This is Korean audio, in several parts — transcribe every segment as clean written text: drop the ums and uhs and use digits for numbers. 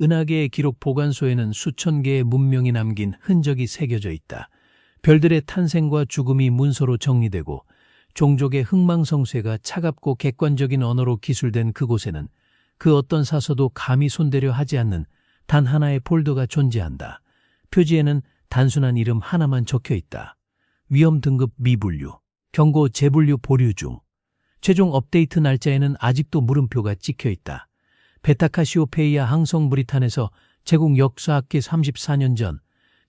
은하계의 기록 보관소에는 수천 개의 문명이 남긴 흔적이 새겨져 있다. 별들의 탄생과 죽음이 문서로 정리되고 종족의 흥망성쇠가 차갑고 객관적인 언어로 기술된 그곳에는 그 어떤 사서도 감히 손대려 하지 않는 단 하나의 폴더가 존재한다. 표지에는 단순한 이름 하나만 적혀 있다. 위험 등급 미분류, 경고 재분류 보류 중. 최종 업데이트 날짜에는 아직도 물음표가 찍혀 있다. 베타카시오페이아 항성 브리탄에서 제국 역사학기 34년 전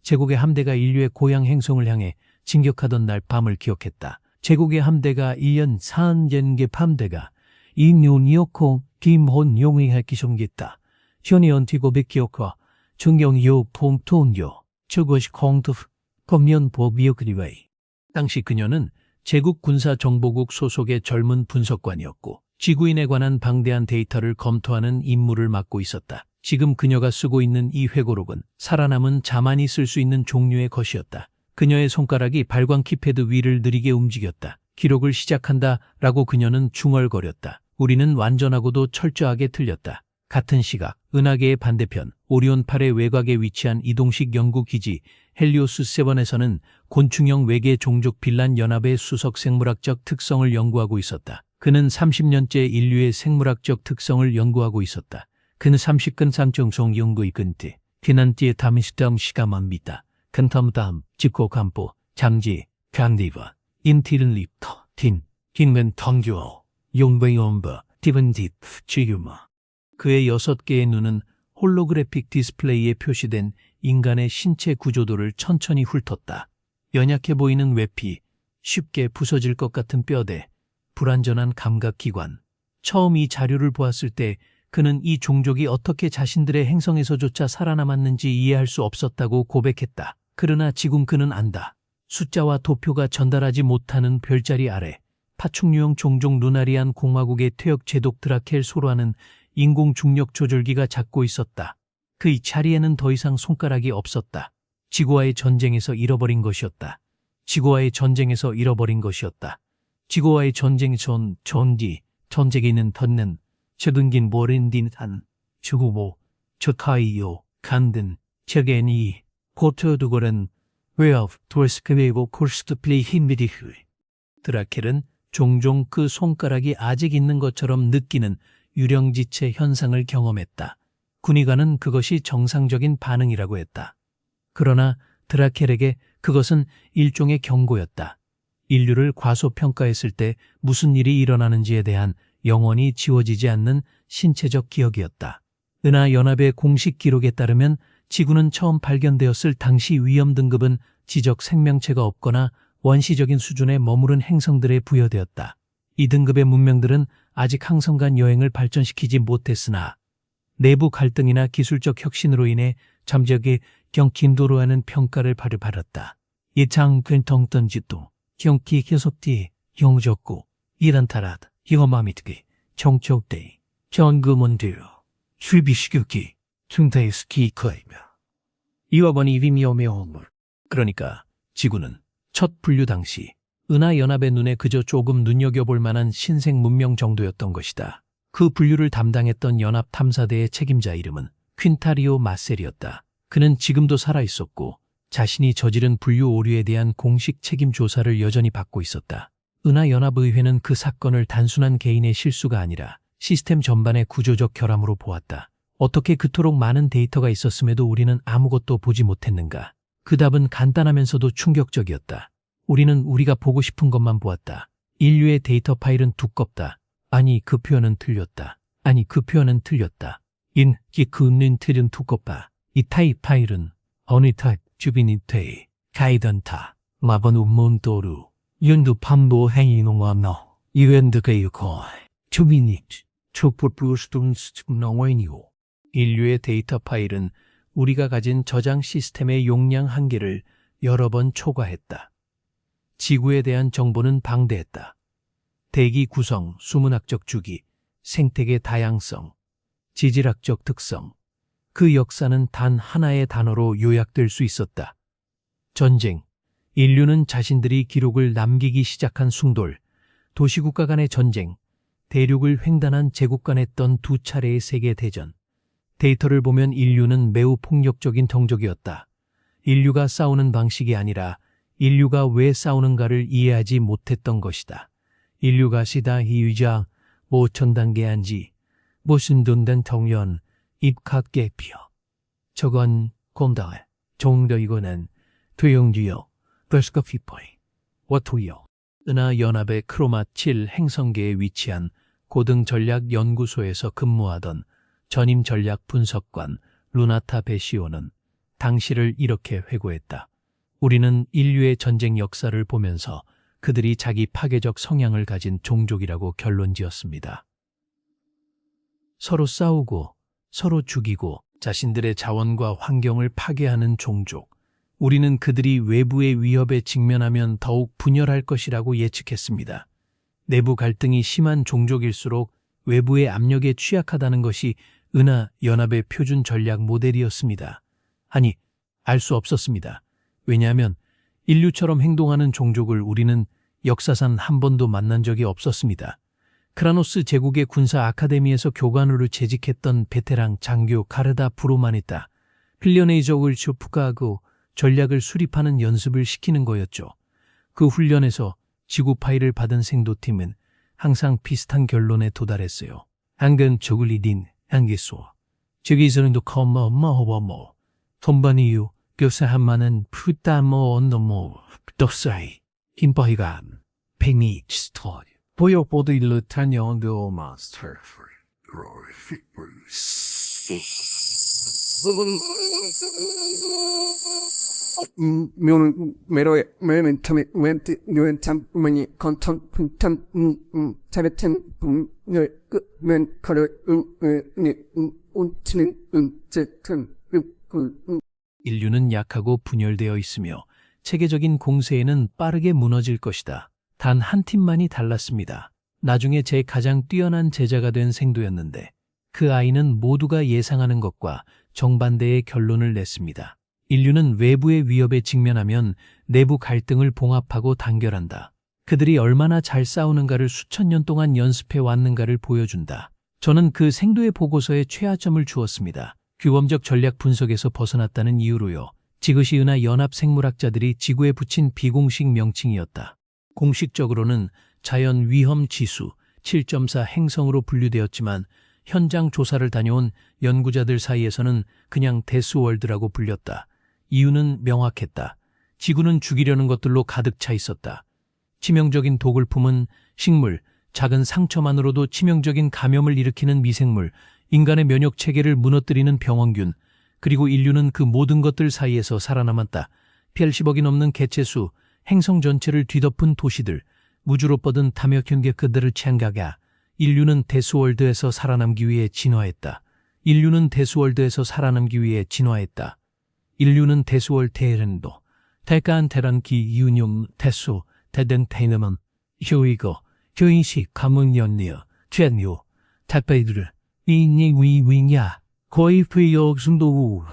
제국의 함대가 인류의 고향 행성을 향해 진격하던 날 밤을 기억했다. 제국의 함대가 1년 4년계 함대가 이뉴니오코 김혼용의 기성했다. 현이 언티고 백기억과 정경요 봉통요 저것이 공투 검연보비어그리웨이. 당시 그녀는 제국 군사정보국 소속의 젊은 분석관이었고 지구인에 관한 방대한 데이터를 검토하는 임무를 맡고 있었다. 지금 그녀가 쓰고 있는 이 회고록은 살아남은 자만이 쓸 수 있는 종류의 것이었다. 그녀의 손가락이 발광 키패드 위를 느리게 움직였다. 기록을 시작한다 라고 그녀는 중얼거렸다. 우리는 완전하고도 철저하게 틀렸다. 같은 시각, 은하계의 반대편, 오리온8의 외곽에 위치한 이동식 연구기지 헬리오스 7에서는 곤충형 외계 종족 빌란 연합의 수석 생물학적 특성을 연구하고 있었다. 그는 30년째 인류의 생물학적 특성을 연구하고 있었다. 그는 30근 삼정성 연구의 근태, 피난띠의 담이스담 시가만비다. 근텀담, 집고감보, 잠지, 강디바, 인티른 립터, 긴wen 텅규어, 용베이엄버, 디븐딥, 지유마. 그의 6개의 눈은 홀로그래픽 디스플레이에 표시된 인간의 신체 구조도를 천천히 훑었다. 연약해 보이는 외피, 쉽게 부서질 것 같은 뼈대, 불완전한 감각기관. 처음 이 자료를 보았을 때 그는 이 종족이 어떻게 자신들의 행성에서조차 살아남았는지 이해할 수 없었다고 고백했다. 그러나 지금 그는 안다. 숫자와 도표가 전달하지 못하는 별자리 아래 파충류형 종족 루나리안 공화국의 퇴역 제독 드라켈 소로하는 인공 중력 조절기가 잡고 있었다. 그의 자리에는 더 이상 손가락이 없었다. 지구와의 전쟁에서 잃어버린 것이었다. 지구와의 전쟁에서 잃어버린 것이었다. 지구와의 전쟁에선 전쟁에는 덧는 적은긴 모른딘한 주구모 저카이요 간든 저겐이 고토두고는 웨어프 도스크웨이고 콜스트 플레이 힘미디흐. 드라켈은 종종 그 손가락이 아직 있는 것처럼 느끼는 유령지체 현상을 경험했다. 군의관은 그것이 정상적인 반응이라고 했다. 그러나 드라켈에게 그것은 일종의 경고였다. 인류를 과소평가했을 때 무슨 일이 일어나는지에 대한 영원히 지워지지 않는 신체적 기억이었다. 은하연합의 공식 기록에 따르면 지구는 처음 발견되었을 당시 위험 등급은 지적 생명체가 없거나 원시적인 수준에 머무른 행성들에 부여되었다. 이 등급의 문명들은 아직 항성 간 여행을 발전시키지 못했으나 내부 갈등이나 기술적 혁신으로 인해 잠적이 경긴도로 하는 평가를 받았다. 예창 근통던지도 경기 계속뒤 영적고 이란타랏 이어마미트기 정적대 전금원대로 출비시교기 퉁타이스키 거이며 이와번이 비미오메오물. 그러니까 지구는 첫 분류 당시 은하연합의 눈에 그저 조금 눈여겨볼 만한 신생 문명 정도였던 것이다. 그 분류를 담당했던 연합 탐사대의 책임자 이름은 퀸타리오 마셀이었다. 그는 지금도 살아있었고 자신이 저지른 분류 오류에 대한 공식 책임 조사를 여전히 받고 있었다. 은하연합의회는 그 사건을 단순한 개인의 실수가 아니라 시스템 전반의 구조적 결함으로 보았다. 어떻게 그토록 많은 데이터가 있었음에도 우리는 아무것도 보지 못했는가? 그 답은 간단하면서도 충격적이었다. 우리는 우리가 보고 싶은 것만 보았다. 인류의 데이터 파일은 두껍다. 아니, 그 표현은 틀렸다. 아니, 그 표현은 틀렸다. 그는 틀은 두껍다. 이 타입 파일은 어느 타입 주비니테이 가이던타 마번 운문도루 윤두 판도 행이농화너 이웬드게이코 주비니 촉불부스tun스농원이오. 인류의 데이터 파일은 우리가 가진 저장 시스템의 용량 한계를 여러 번 초과했다. 지구에 대한 정보는 방대했다. 대기 구성, 수문학적 주기, 생태계 다양성, 지질학적 특성. 그 역사는 단 하나의 단어로 요약될 수 있었다. 전쟁. 인류는 자신들이 기록을 남기기 시작한 숭돌, 도시국가 간의 전쟁, 대륙을 횡단한 제국 간에 했던 두 차례의 세계대전, 데이터를 보면 인류는 매우 폭력적인 동족이었다. 인류가 싸우는 방식이 아니라 인류가 왜 싸우는가를 이해하지 못했던 것이다. 인류가 시다 이유자 모천단계한지 무슨 돈된 통연 입학계 피어. 저건 곰다해. 종도이고는 퇴용주요 버스커피포이 워토요. 은하연합의 크로마 7 행성계에 위치한 고등전략연구소에서 근무하던 전임 전략 분석관 루나타 베시오는 당시를 이렇게 회고했다. 우리는 인류의 전쟁 역사를 보면서 그들이 자기 파괴적 성향을 가진 종족이라고 결론지었습니다. 서로 싸우고 서로 죽이고 자신들의 자원과 환경을 파괴하는 종족. 우리는 그들이 외부의 위협에 직면하면 더욱 분열할 것이라고 예측했습니다. 내부 갈등이 심한 종족일수록 외부의 압력에 취약하다는 것이 은하연합의 표준 전략 모델이었습니다. 아니, 알 수 없었습니다. 왜냐하면 인류처럼 행동하는 종족을 우리는 역사상 한 번도 만난 적이 없었습니다. 크라노스 제국의 군사 아카데미에서 교관으로 재직했던 베테랑 장교 카르다 브로마니타, 필련의 적을 조프가하고 전략을 수립하는 연습을 시키는 거였죠. 그 훈련에서 지구 파일을 받은 생도팀은 항상 비슷한 결론에 도달했어요. 한근 저글리딘 한기소. 저기서는도 커머머워머. 돈바니유 교사한마는 푸따모 언더모 떡사이 힘바이간 팽이 스토리. 보여보드 일루타냐온도 마스터 묘는 메로에 메면 탐에 웬트 묘엔 탐만이 컨턴 탐 타베텐 묘 끝면 커르 운치는 제튼 인류는 약하고 분열되어 있으며 체계적인 공세에는 빠르게 무너질 것이다. 단 한 팀만이 달랐습니다. 나중에 제 가장 뛰어난 제자가 된 생도였는데 그 아이는 모두가 예상하는 것과 정반대의 결론을 냈습니다. 인류는 외부의 위협에 직면하면 내부 갈등을 봉합하고 단결한다. 그들이 얼마나 잘 싸우는가를 수천 년 동안 연습해 왔는가를 보여준다. 저는 그 생도의 보고서에 최하점을 주었습니다. 규범적 전략 분석에서 벗어났다는 이유로요. 지그시 은하 연합 생물학자들이 지구에 붙인 비공식 명칭이었다. 공식적으로는 자연 위험 지수 7.4 행성으로 분류되었지만 현장 조사를 다녀온 연구자들 사이에서는 그냥 데스월드라고 불렸다. 이유는 명확했다. 지구는 죽이려는 것들로 가득 차 있었다. 치명적인 독을 품은 식물, 작은 상처만으로도 치명적인 감염을 일으키는 미생물, 인간의 면역 체계를 무너뜨리는 병원균, 그리고 인류는 그 모든 것들 사이에서 살아남았다. 80억이 넘는 개체수, 행성 전체를 뒤덮은 도시들, 무주로 뻗은 탐욕 현계 그들을 창가가 인류는 데스월드에서 살아남기 위해 진화했다. 인류는 데스월드에서 살아남기 위해 진화했다. 인류는 데스월 테렌도 대가한 테란기 유뇽 테수 대된 테이너먼 효이고 효인식 가문연리어 최뉴 탈페이드를 위위위냐 거의 프이역순도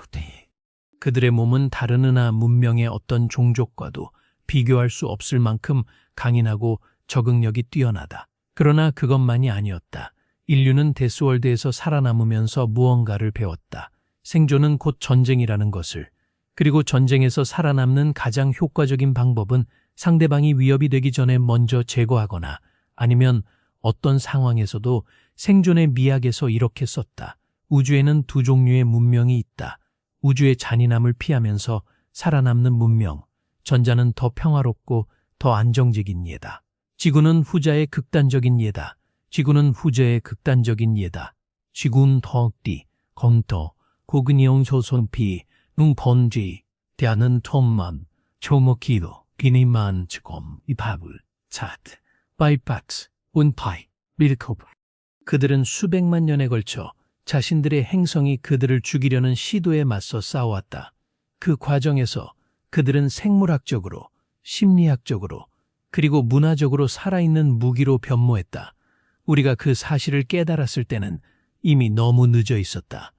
그들의 몸은 다른 은하 문명의 어떤 종족과도 비교할 수 없을 만큼 강인하고 적응력이 뛰어나다. 그러나 그것만이 아니었다. 인류는 데스월드에서 살아남으면서 무언가를 배웠다. 생존은 곧 전쟁이라는 것을. 그리고 전쟁에서 살아남는 가장 효과적인 방법은 상대방이 위협이 되기 전에 먼저 제거하거나 아니면 어떤 상황에서도 생존의 미학에서 이렇게 썼다. 우주에는 두 종류의 문명이 있다. 우주의 잔인함을 피하면서 살아남는 문명. 전자는 더 평화롭고 더 안정적인 예다. 지구는 후자의 극단적인 예다. 지구는 후자의 극단적인 예다. 지구는 더욱디, 검토, 고근이용 소손피, 눈번지, 대하는 톰만, 초목기도, 기니만 지검, 이파불, 차트, 바이박스, 운파이, 밀코브. 그들은 수백만 년에 걸쳐 자신들의 행성이 그들을 죽이려는 시도에 맞서 싸워왔다. 그 과정에서 그들은 생물학적으로, 심리학적으로, 그리고 문화적으로 살아있는 무기로 변모했다. 우리가 그 사실을 깨달았을 때는 이미 너무 늦어 있었다.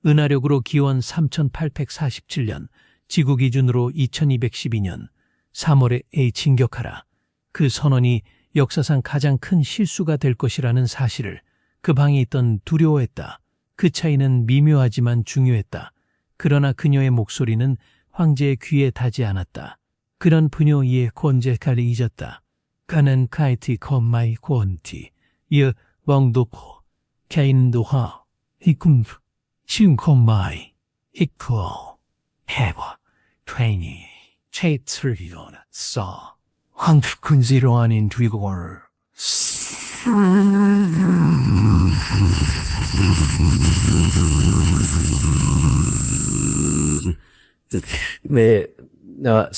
은하력으로 기원 3847년, 지구 기준으로 2212년 3월에 진격하라. 그 선언이 역사상 가장 큰 실수가 될 것이라는 사실을 그 방에 있던 두려워했다. 그 차이는 미묘하지만 중요했다. 그러나 그녀의 목소리는 황제의 귀에 닿지 않았다. 그런 부녀의 권제칼을 잊었다. 가는 카이티 컴마이 권티 여 왕도포 개인도하 이꿈 시운 컴마이 이쿠어 해봐 트레이니 체트리오나 써 황국 군지로 아닌 뒤고를 네, 나,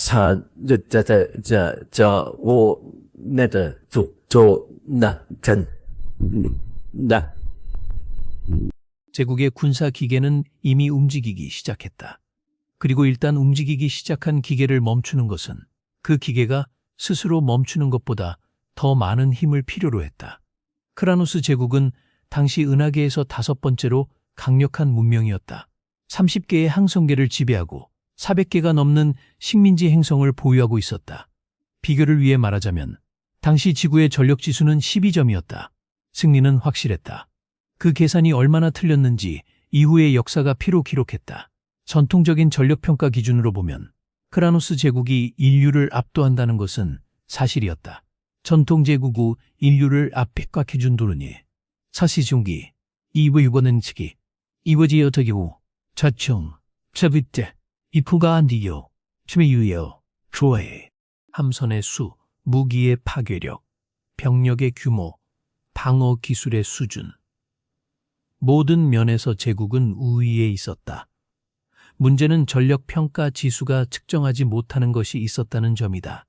제국의 군사 기계는 이미 움직이기 시작했다. 그리고 일단 움직이기 시작한 기계를 멈추는 것은 그 기계가 스스로 멈추는 것보다 더 많은 힘을 필요로 했다. 크라노스 제국은 당시 은하계에서 5번째로 강력한 문명이었다. 30개의 항성계를 지배하고 400개가 넘는 식민지 행성을 보유하고 있었다. 비교를 위해 말하자면 당시 지구의 전력 지수는 12점이었다. 승리는 확실했다. 그 계산이 얼마나 틀렸는지 이후의 역사가 피로 기록했다. 전통적인 전력평가 기준으로 보면 크라노스 제국이 인류를 압도한다는 것은 사실이었다. 전통 제국우 인류를 압박해준 도르니 사시중기 이외유거는 측이 이워지어터기우 자청 자비때 이프가 안디요 치매유여 조에 함선의 수, 무기의 파괴력, 병력의 규모, 방어 기술의 수준 모든 면에서 제국은 우위에 있었다. 문제는 전력평가 지수가 측정하지 못하는 것이 있었다는 점이다.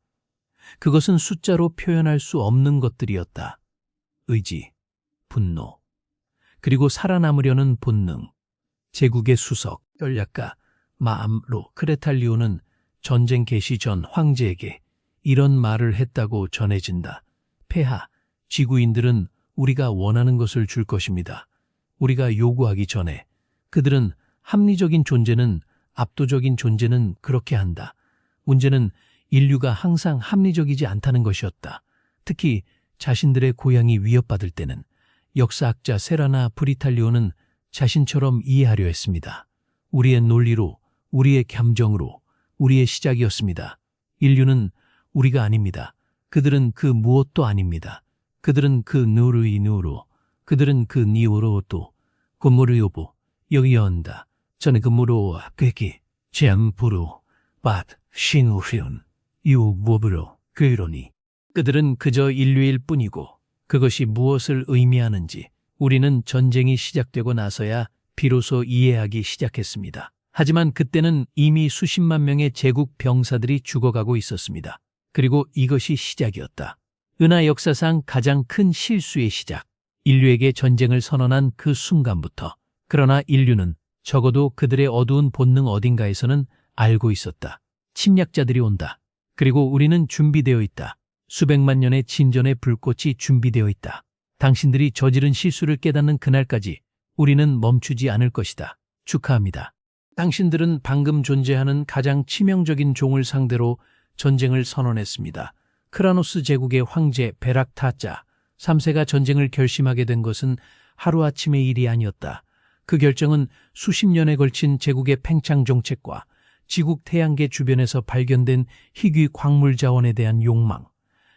그것은 숫자로 표현할 수 없는 것들이었다. 의지, 분노, 그리고 살아남으려는 본능, 제국의 수석, 전략가, 마음로 크레탈리오는 전쟁 개시 전 황제에게 이런 말을 했다고 전해진다. 폐하, 지구인들은 우리가 원하는 것을 줄 것입니다. 우리가 요구하기 전에 그들은 합리적인 존재는 압도적인 존재는 그렇게 한다. 문제는 인류가 항상 합리적이지 않다는 것이었다. 특히 자신들의 고향이 위협받을 때는 역사학자 세라나 브리탈리오는 자신처럼 이해하려 했습니다. 우리의 논리로, 우리의 감정으로, 우리의 시작이었습니다. 인류는 우리가 아닙니다. 그들은 그 무엇도 아닙니다. 그들은 그 누르이 누로, 그들은 그 니오로도, 고무르요보, 여기여온다. 저는 그무로 그기, 잼부로, 밭, 싱우휘온, 유무브로, 그이로니. 그들은 그저 인류일 뿐이고 그것이 무엇을 의미하는지 우리는 전쟁이 시작되고 나서야 비로소 이해하기 시작했습니다. 하지만 그때는 이미 수십만 명의 제국 병사들이 죽어가고 있었습니다. 그리고 이것이 시작이었다. 은하 역사상 가장 큰 실수의 시작. 인류에게 전쟁을 선언한 그 순간부터. 그러나 인류는 적어도 그들의 어두운 본능 어딘가에서는 알고 있었다. 침략자들이 온다. 그리고 우리는 준비되어 있다. 수백만 년의 진전의 불꽃이 준비되어 있다. 당신들이 저지른 실수를 깨닫는 그날까지 우리는 멈추지 않을 것이다. 축하합니다. 당신들은 방금 존재하는 가장 치명적인 종을 상대로 전쟁을 선언했습니다. 크라노스 제국의 황제 베락타자 3세가 전쟁을 결심하게 된 것은 하루아침의 일이 아니었다. 그 결정은 수십 년에 걸친 제국의 팽창 정책과 지국 태양계 주변에서 발견된 희귀 광물 자원에 대한 욕망,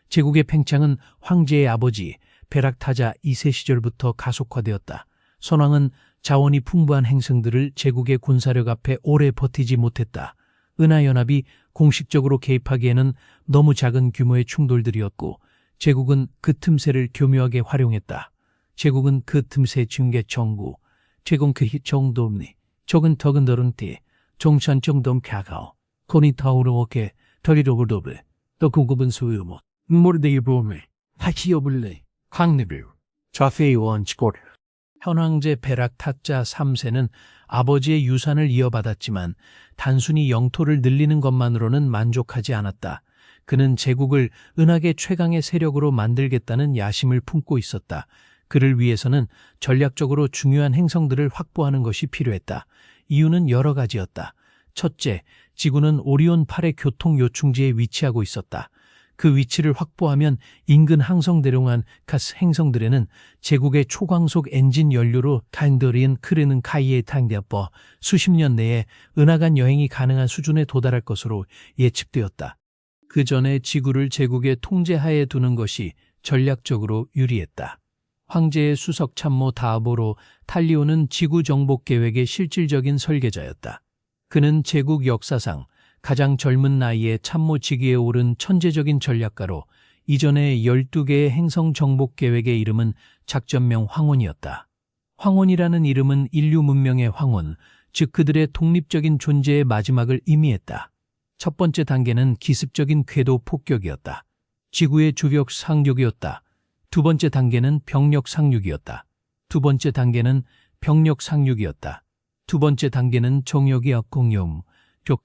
제국의 팽창은 황제의 아버지 베락타자 2세 시절부터 가속화되었다. 선왕은 자원이 풍부한 행성들을 제국의 군사력 앞에 오래 버티지 못했다. 은하연합이 공식적으로 개입하기에는 너무 작은 규모의 충돌들이었고 제국은 그 틈새를 교묘하게 활용했다. 제국은 그 틈새 중계 정구, 제공 그 정도니, 적은 더근더른티, 종산정돔 카카오, 코니타우로오케, 터리로그도베, 또 구급은 수유못, 모르데이 보메, 하키오블레, 광리뷰, 좌페이 원치골. 현황제 베락타자 3세는 아버지의 유산을 이어받았지만 단순히 영토를 늘리는 것만으로는 만족하지 않았다. 그는 제국을 은하계 최강의 세력으로 만들겠다는 야심을 품고 있었다. 그를 위해서는 전략적으로 중요한 행성들을 확보하는 것이 필요했다. 이유는 여러 가지였다. 첫째, 지구는 오리온 8의 교통 요충지에 위치하고 있었다. 그 위치를 확보하면 인근 항성대룡한 가스 행성들에는 제국의 초광속 엔진 연료로 탄도린 크르는 카이에 탕되어버 수십 년 내에 은하간 여행이 가능한 수준에 도달할 것으로 예측되었다. 그 전에 지구를 제국의 통제하에 두는 것이 전략적으로 유리했다. 황제의 수석 참모 다보로 탈리오는 지구 정복 계획의 실질적인 설계자였다. 그는 제국 역사상 가장 젊은 나이에 참모 직위에 오른 천재적인 전략가로 이전의 12개의 행성 정복 계획의 이름은 작전명 황혼이었다. 황혼이라는 이름은 인류 문명의 황혼, 즉 그들의 독립적인 존재의 마지막을 의미했다. 첫 번째 단계는 기습적인 궤도 폭격이었다. 지구의 주력 상륙이었다. 두 번째 단계는 병력 상륙이었다. 두 번째 단계는 병력 상륙이었다. 두 번째 단계는 정역이 악공용,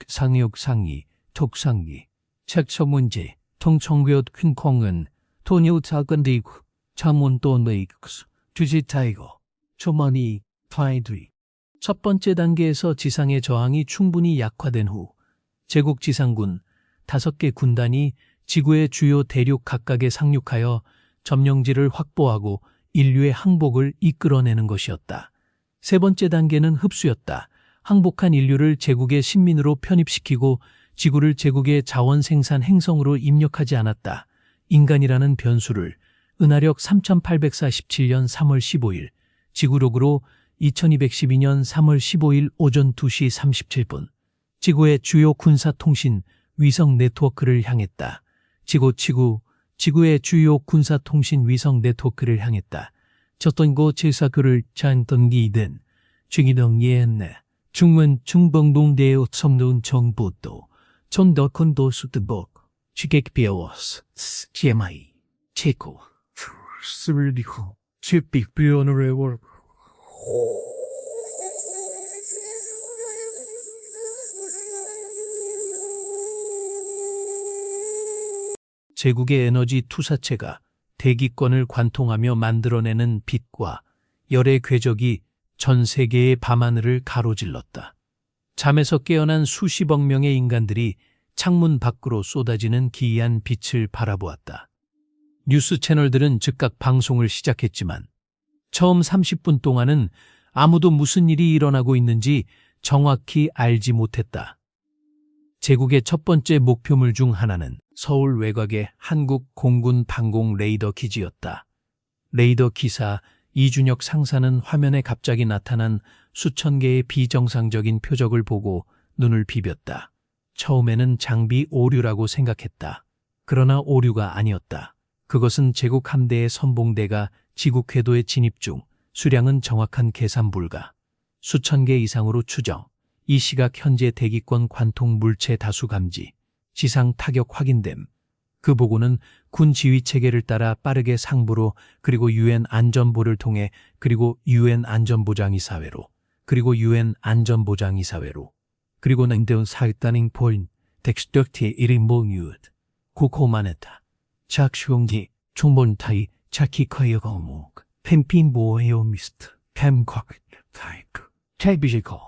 상륙 상위, 독상위, 책처 문제, 통청교ት 퀸콩은 토니우 작은디고, 참원돈메이크스, 주지타이고, 초머니, 파이드리. 첫 번째 단계에서 지상의 저항이 충분히 약화된 후 제국 지상군 5개 군단이 지구의 주요 대륙 각각에 상륙하여 점령지를 확보하고 인류의 항복을 이끌어내는 것이었다. 세 번째 단계는 흡수였다. 항복한 인류를 제국의 식민으로 편입시키고 지구를 제국의 자원 생산 행성으로 입력하지 않았다. 인간이라는 변수를 은하력 3847년 3월 15일, 지구력으로 2212년 3월 15일 오전 2시 37분, 지구의 주요 군사통신 위성 네트워크를 향했다. 지구의 주요 군사통신 위성 네트워크를 향했다. 저떤고 제사교를 잔던기든 중이동예했네. 중문 중봉동대의 섬놓은 정보도 전더컨도 수드복 주객비어워스 제마이 체코 스물리고 주빅비어너의 월 제국의 에너지 투사체가 대기권을 관통하며 만들어내는 빛과 열의 궤적이 전 세계의 밤하늘을 가로질렀다. 잠에서 깨어난 수십억 명의 인간들이 창문 밖으로 쏟아지는 기이한 빛을 바라보았다. 뉴스 채널들은 즉각 방송을 시작했지만 처음 30분 동안은 아무도 무슨 일이 일어나고 있는지 정확히 알지 못했다. 제국의 첫 번째 목표물 중 하나는 서울 외곽의 한국 공군 방공 레이더 기지였다. 레이더 기사 이준혁 상사는 화면에 갑자기 나타난 수천 개의 비정상적인 표적을 보고 눈을 비볐다. 처음에는 장비 오류라고 생각했다. 그러나 오류가 아니었다. 그것은 제국 함대의 선봉대가 지구 궤도에 진입 중, 수량은 정확한 계산 불가. 수천 개 이상으로 추정. 이 시각 현재 대기권 관통 물체 다수 감지, 지상 타격 확인됨. 그 보고는 군 지휘 체계를 따라 빠르게 상부로 그리고 유엔 안전보를 통해 그리고 유엔 안전보장이사회로 그리고 유엔 안전보장이사회로 그리고 냉대운 사익다닝 포인 텍스트럭티의 이름 모뉴드 고코마네타 작시용기 총본타이 자키커이어거목 펜핀 모에오 미스트 캠곽 타이크 테비지코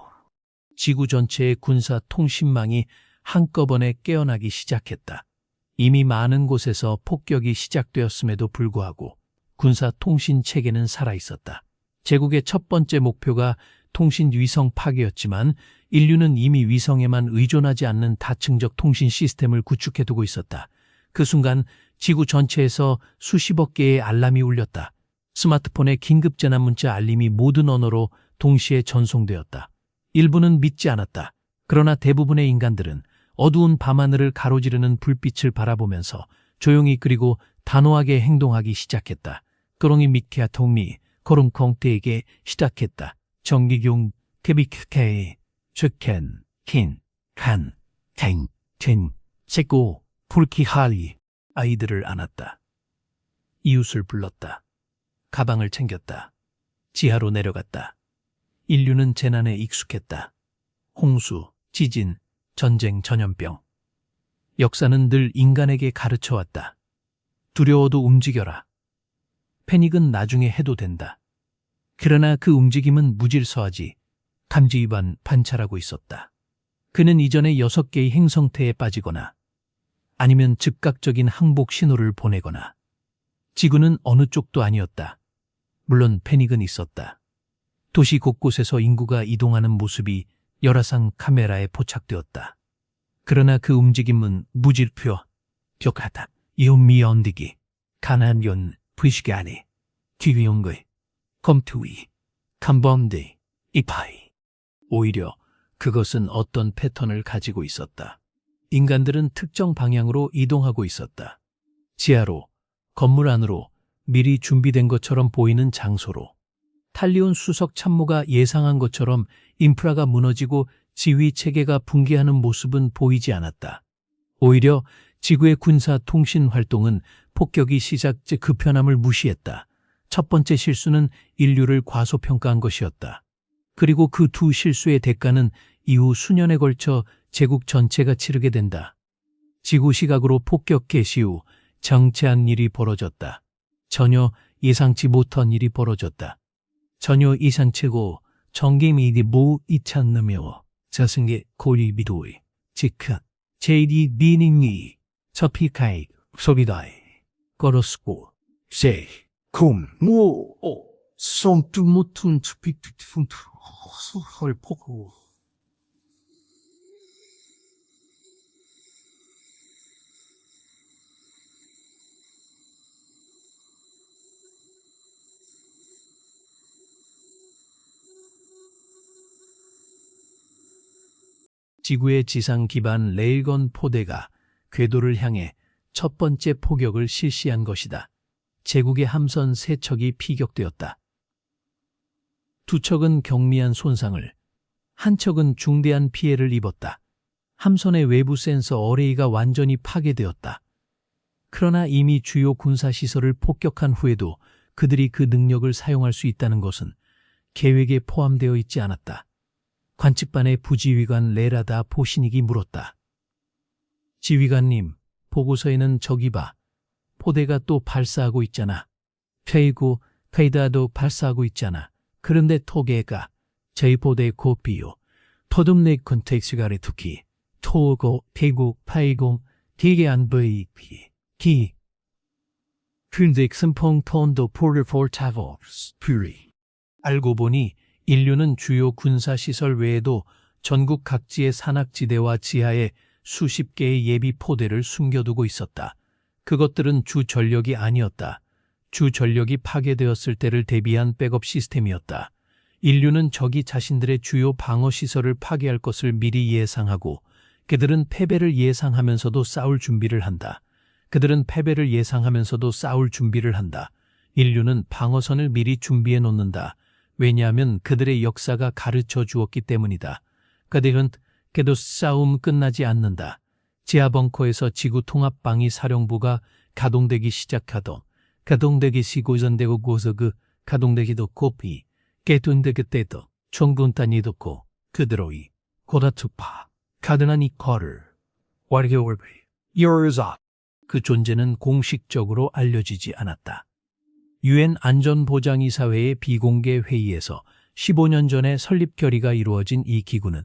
지구 전체의 군사 통신망이 한꺼번에 깨어나기 시작했다. 이미 많은 곳에서 폭격이 시작되었음에도 불구하고 군사 통신 체계는 살아있었다. 제국의 첫 번째 목표가 통신 위성 파괴였지만 인류는 이미 위성에만 의존하지 않는 다층적 통신 시스템을 구축해두고 있었다. 그 순간 지구 전체에서 수십억 개의 알람이 울렸다. 스마트폰의 긴급 재난 문자 알림이 모든 언어로 동시에 전송되었다. 일부는 믿지 않았다. 그러나 대부분의 인간들은 어두운 밤하늘을 가로지르는 불빛을 바라보면서 조용히 그리고 단호하게 행동하기 시작했다. 그롱이 미키아 통미 코롱콩떼에게 시작했다. 정기경 케비케이 츠켄 킨칸 탱텐 세고 풀키하리 아이들을 안았다. 이웃을 불렀다. 가방을 챙겼다. 지하로 내려갔다. 인류는 재난에 익숙했다. 홍수, 지진, 전쟁, 전염병. 역사는 늘 인간에게 가르쳐왔다. 두려워도 움직여라. 패닉은 나중에 해도 된다. 그러나 그 움직임은 무질서하지 감지 위반 관찰하고 있었다. 그는 이전에 6개의 행성태에 빠지거나 아니면 즉각적인 항복 신호를 보내거나. 지구는 어느 쪽도 아니었다. 물론 패닉은 있었다. 도시 곳곳에서 인구가 이동하는 모습이 열화상 카메라에 포착되었다. 그러나 그 움직임은 무질표, 격하다. 이온미언디기, 가난연, 부시가니, 뒤위용의, 검투위, 캄범디, 이파이. 오히려 그것은 어떤 패턴을 가지고 있었다. 인간들은 특정 방향으로 이동하고 있었다. 지하로, 건물 안으로, 미리 준비된 것처럼 보이는 장소로. 탈리온 수석 참모가 예상한 것처럼 인프라가 무너지고 지휘 체계가 붕괴하는 모습은 보이지 않았다. 오히려 지구의 군사 통신 활동은 폭격이 시작제 급편함을 무시했다. 첫 번째 실수는 인류를 과소평가한 것이었다. 그리고 그 두 실수의 대가는 이후 수년에 걸쳐 제국 전체가 치르게 된다. 지구 시각으로 폭격 개시 후 정체한 일이 벌어졌다. 전혀 예상치 못한 일이 벌어졌다. 전혀 이상치고 정계미디 모 이찬느며 자승계 고리비도이 즉각 제이디 비닝이 저피카이 소비다이 걸었고 세 콤모 솜뚜 못툰 투피투fun투 헐 포고 지구의 지상 기반 레일건 포대가 궤도를 향해 첫 번째 포격을 실시한 것이다. 제국의 함선 3척이 피격되었다. 2척은 경미한 손상을, 한 척은 중대한 피해를 입었다. 함선의 외부 센서 어레이가 완전히 파괴되었다. 그러나 이미 주요 군사시설을 폭격한 후에도 그들이 그 능력을 사용할 수 있다는 것은 계획에 포함되어 있지 않았다. 관측반의 부지휘관 레라다 보시닉이 물었다. 지휘관님, 보고서에는 저기 봐. 포대가 또 발사하고 있잖아. 페이고 페이다도 발사하고 있잖아. 그런데 토게가 저희 포대의 고비요. 토듬네 컨텍스가레 투키 토고 페이고 파이공 되게 안 보이기 기 푼덱슨퐁 톤도 포르 포르타보 스퓨리. 알고 보니 인류는 주요 군사시설 외에도 전국 각지의 산악지대와 지하에 수십 개의 예비 포대를 숨겨두고 있었다. 그것들은 주 전력이 아니었다. 주 전력이 파괴되었을 때를 대비한 백업 시스템이었다. 인류는 적이 자신들의 주요 방어시설을 파괴할 것을 미리 예상하고 그들은 패배를 예상하면서도 싸울 준비를 한다. 그들은 패배를 예상하면서도 싸울 준비를 한다. 인류는 방어선을 미리 준비해 놓는다. 왜냐하면 그들의 역사가 가르쳐 주었기 때문이다. 그들은 그래도 싸움 끝나지 않는다. 지하 벙커에서 지구통합방위 사령부가 가동되기 시작하던 가동되기 시고전되고 고서 그 가동되기도 고피 깨둔데 그때도 총군단이 듣고 그대로이 고다투파 가드나니 커를 와르게월베 요르자 그 존재는 공식적으로 알려지지 않았다. 유엔 안전보장이사회의 비공개 회의에서 15년 전에 설립 결의가 이루어진 이 기구는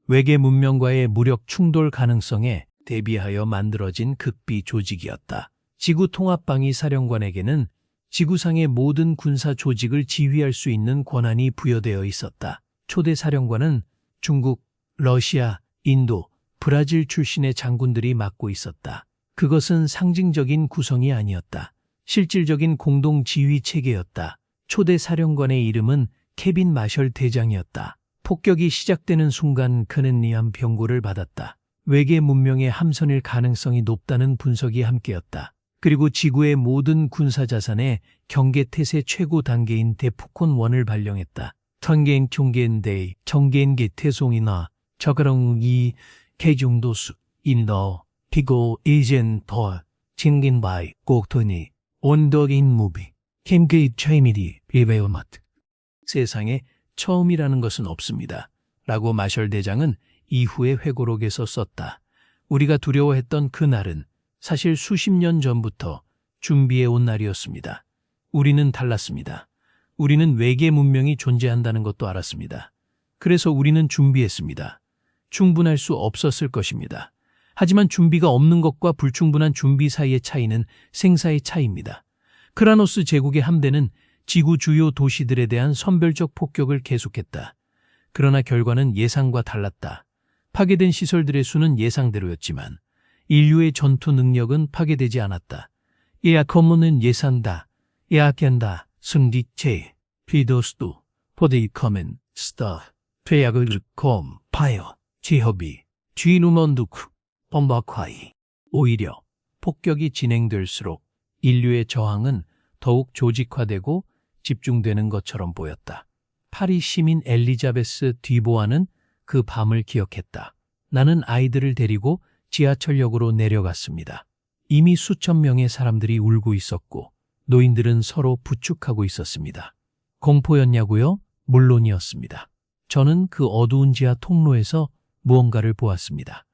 외계 문명과의 무력 충돌 가능성에 대비하여 만들어진 극비 조직이었다. 지구통합방위 사령관에게는 지구상의 모든 군사 조직을 지휘할 수 있는 권한이 부여되어 있었다. 초대 사령관은 중국, 러시아, 인도, 브라질 출신의 장군들이 맡고 있었다. 그것은 상징적인 구성이 아니었다. 실질적인 공동 지휘 체계였다. 초대 사령관의 이름은 케빈 마셜 대장이었다. 폭격이 시작되는 순간 그는 리암 병고를 받았다. 외계 문명의 함선일 가능성이 높다는 분석이 함께였다. 그리고 지구의 모든 군사 자산에 경계태세 최고 단계인 대포콘 1을 발령했다. 턴게인 총계인데이 정계인계 태송이나 저그렁이 개중도수 인더 피고 이젠 더 칭긴바이 꼭토니 온덕인 무비 캠게이 최미리 비베오마트 세상에 처음이라는 것은 없습니다. 라고 마셜 대장은 이후에 회고록에서 썼다. 우리가 두려워했던 그 날은 사실 수십 년 전부터 준비해온 날이었습니다. 우리는 달랐습니다. 우리는 외계 문명이 존재한다는 것도 알았습니다. 그래서 우리는 준비했습니다. 충분할 수 없었을 것입니다. 하지만 준비가 없는 것과 불충분한 준비 사이의 차이는 생사의 차이입니다. 크라노스 제국의 함대는 지구 주요 도시들에 대한 선별적 폭격을 계속했다. 그러나 결과는 예상과 달랐다. 파괴된 시설들의 수는 예상대로였지만 인류의 전투 능력은 파괴되지 않았다. 예약커문은 예산다. 예약한다. 승리체. 피도스도. 포데이커멘. 스타. 퇴약을 컴. 파이어. 지허비. 쥐누먼두쿠. 범바콰이. 오히려 폭격이 진행될수록 인류의 저항은 더욱 조직화되고 집중되는 것처럼 보였다. 파리 시민 엘리자베스 뒤보아는 그 밤을 기억했다. 나는 아이들을 데리고 지하철역으로 내려갔습니다. 이미 수천 명의 사람들이 울고 있었고 노인들은 서로 부축하고 있었습니다. 공포였냐고요? 물론이었습니다. 저는 그 어두운 지하 통로에서 무언가를 보았습니다.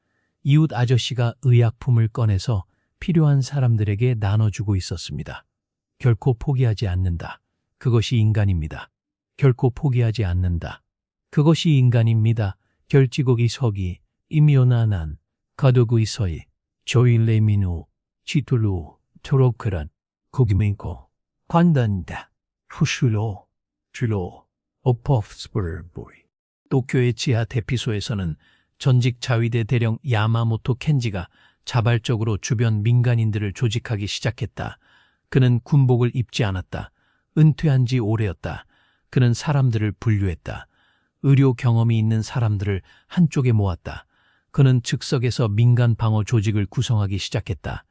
이웃 아저씨가 의약품을 꺼내서 필요한 사람들에게 나눠주고 있었습니다. 결코 포기하지 않는다. 그것이 인간입니다. 결코 포기하지 않는다. 그것이 인간입니다. 결지고기 서기, 임요나난, 가도구이 서이, 조일레미누, 치툴루, 토로크란, 고기메이코, 관단다, 후슐로, 줄로, 오퍼프스버보이. 도쿄의 지하 대피소에서는 전직 자위대 대령 야마모토 켄지가 자발적으로 주변 민간인들을 조직하기 시작했다. 그는 군복을 입지 않았다. 은퇴한 지 오래였다. 그는 사람들을 분류했다. 의료 경험이 있는 사람들을 한쪽에 모았다. 그는 즉석에서 민간 방어 조직을 구성하기 시작했다.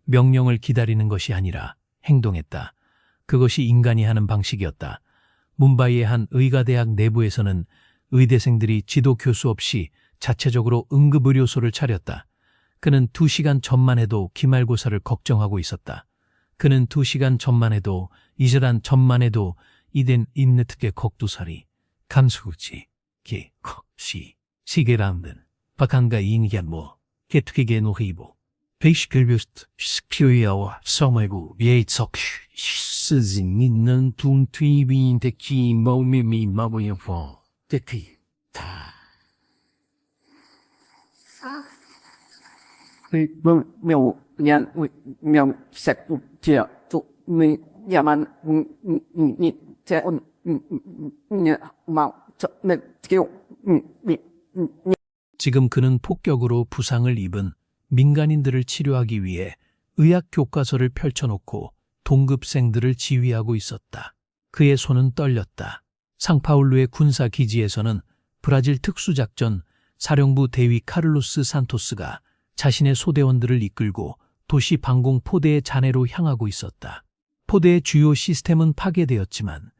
명령을 기다리는 것이 아니라 행동했다. 그것이 인간이 하는 방식이었다. 뭄바이의 한 의과대학 내부에서는 의대생들이 지도 교수 없이 자체적으로 응급의료소를 차렸다. 그는 2시간 전만 해도 기말고사를 걱정하고 있었다. 그는 2시간 전만 해도 이절한 전만 해도 이된 인네트게 걱두사리 감수지 게 시 시게람든 박한가 인기한모 게트기게 노히보 베이시클뷰스트 스피오야와 서머구 예이석 스진 있는 둥트이비인데 기모미미 마보여포 데키 다 지금 그는 폭격으로 부상을 입은 민간인들을 치료하기 위해 의학 교과서를 펼쳐놓고 동급생들을 지휘하고 있었다. 그의 손은 떨렸다. 상파울루의 군사기지에서는 브라질 특수작전 사령부 대위 카를로스 산토스가 자신의 소대원들을 이끌고 도시 방공 포대의 잔해로 향하고 있었다. 포대의 주요 시스템은 파괴되었지만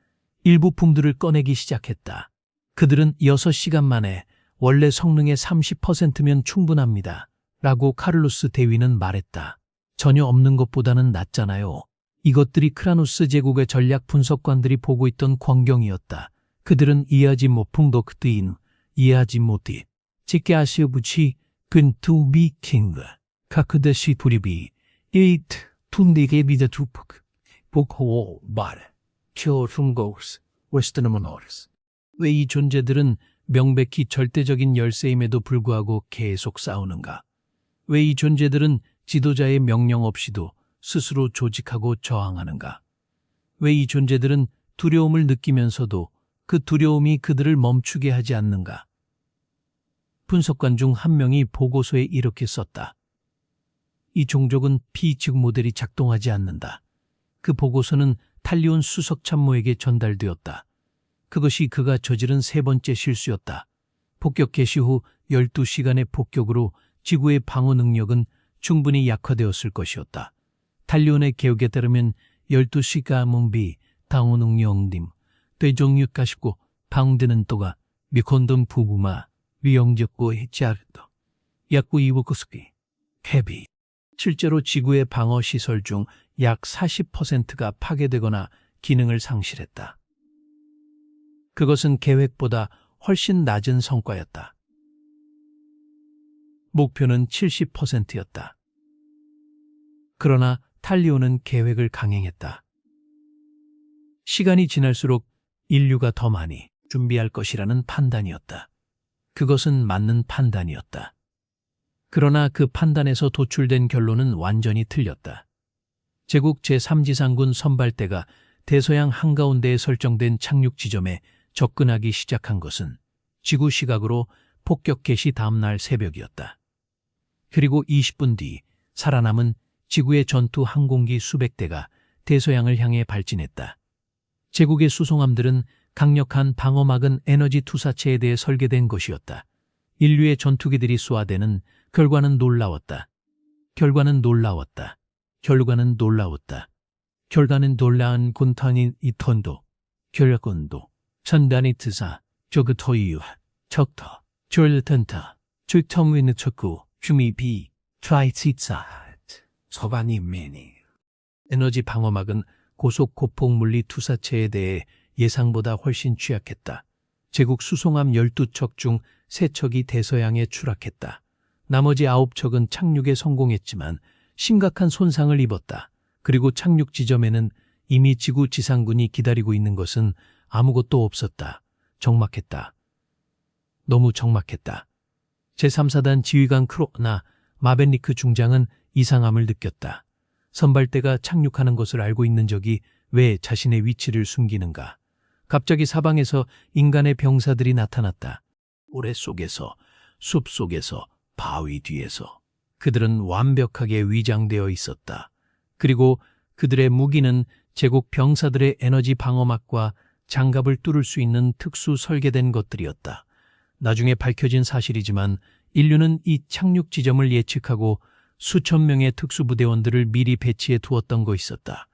일부 품들을 꺼내기 시작했다. 그들은 6시간 만에 원래 성능의 30%면 충분합니다. 라고 카를로스 대위는 말했다. 전혀 없는 것보다는 낫잖아요. 이것들이 크라노스 제국의 전략 분석관들이 보고 있던 광경이었다. 그들은 이해하지 못풍도 그뜨인 이해하지 못해. 지게 아시오부치 근투 비킹그 카크데시 부리비 에이트 툰디게 비데 투푹 복호 바르 큐rum고스 웨스트너모노르스. 왜 이 존재들은 명백히 절대적인 열세임에도 불구하고 계속 싸우는가? 왜 이 존재들은 지도자의 명령 없이도 스스로 조직하고 저항하는가? 왜 이 존재들은 두려움을 느끼면서도 그 두려움이 그들을 멈추게 하지 않는가? 분석관 중 한 명이 보고서에 이렇게 썼다. 이 종족은 피측 모델이 작동하지 않는다. 그 보고서는 탈리온 수석 참모에게 전달되었다. 그것이 그가 저지른 3번째 실수였다. 폭격 개시 후 12시간의 폭격으로 지구의 방어 능력은 충분히 약화되었을 것이었다. 탈리온의 개혁에 따르면 12시간 문비 방어 능력님 되종육가십고 방되는 또가 미콘돈 부부마 위영적고 해치아르도 약구 이브코스키 헤비. 실제로 지구의 방어 시설 중 약 40%가 파괴되거나 기능을 상실했다. 그것은 계획보다 훨씬 낮은 성과였다. 목표는 70%였다. 그러나 탈리온은 계획을 강행했다. 시간이 지날수록 인류가 더 많이 준비할 것이라는 판단이었다. 그것은 맞는 판단이었다. 그러나 그 판단에서 도출된 결론은 완전히 틀렸다. 제국 제3지상군 선발대가 대서양 한가운데에 설정된 착륙 지점에 접근하기 시작한 것은 지구 시각으로 폭격 개시 다음날 새벽이었다. 그리고 20분 뒤 살아남은 지구의 전투 항공기 수백 대가 대서양을 향해 발진했다. 제국의 수송함들은 강력한 방어막은 에너지 투사체에 대해 설계된 것이었다. 인류의 전투기들이 쏘아대는 결과는 놀라웠다. 결과는 놀라운 군탄인 이톤도, 결과군도, 천단이 트사, 저그토이유, 척터, 졸턴타, 출텀위는 척구, 주미비, 트라이치사, 서반이 메니. 에너지 방어막은 고속 고폭 물리 투사체에 대해 예상보다 훨씬 취약했다. 제국 수송함 12척 중 3척이 대서양에 추락했다. 나머지 9척은 착륙에 성공했지만 심각한 손상을 입었다. 그리고 착륙 지점에는 이미 지구 지상군이 기다리고 있는 것은 아무것도 없었다. 적막했다. 너무 적막했다. 제3사단 지휘관 크로나 마벤리크 중장은 이상함을 느꼈다. 선발대가 착륙하는 것을 알고 있는 적이 왜 자신의 위치를 숨기는가? 갑자기 사방에서 인간의 병사들이 나타났다. 모래 속에서, 숲 속에서, 바위 뒤에서. 그들은 완벽하게 위장되어 있었다. 그리고 그들의 무기는 제국 병사들의 에너지 방어막과 장갑을 뚫을 수 있는 특수 설계된 것들이었다. 나중에 밝혀진 사실이지만 인류는 이 착륙 지점을 예측하고 수천 명의 특수부대원들을 미리 배치해 두었던 거 있었다.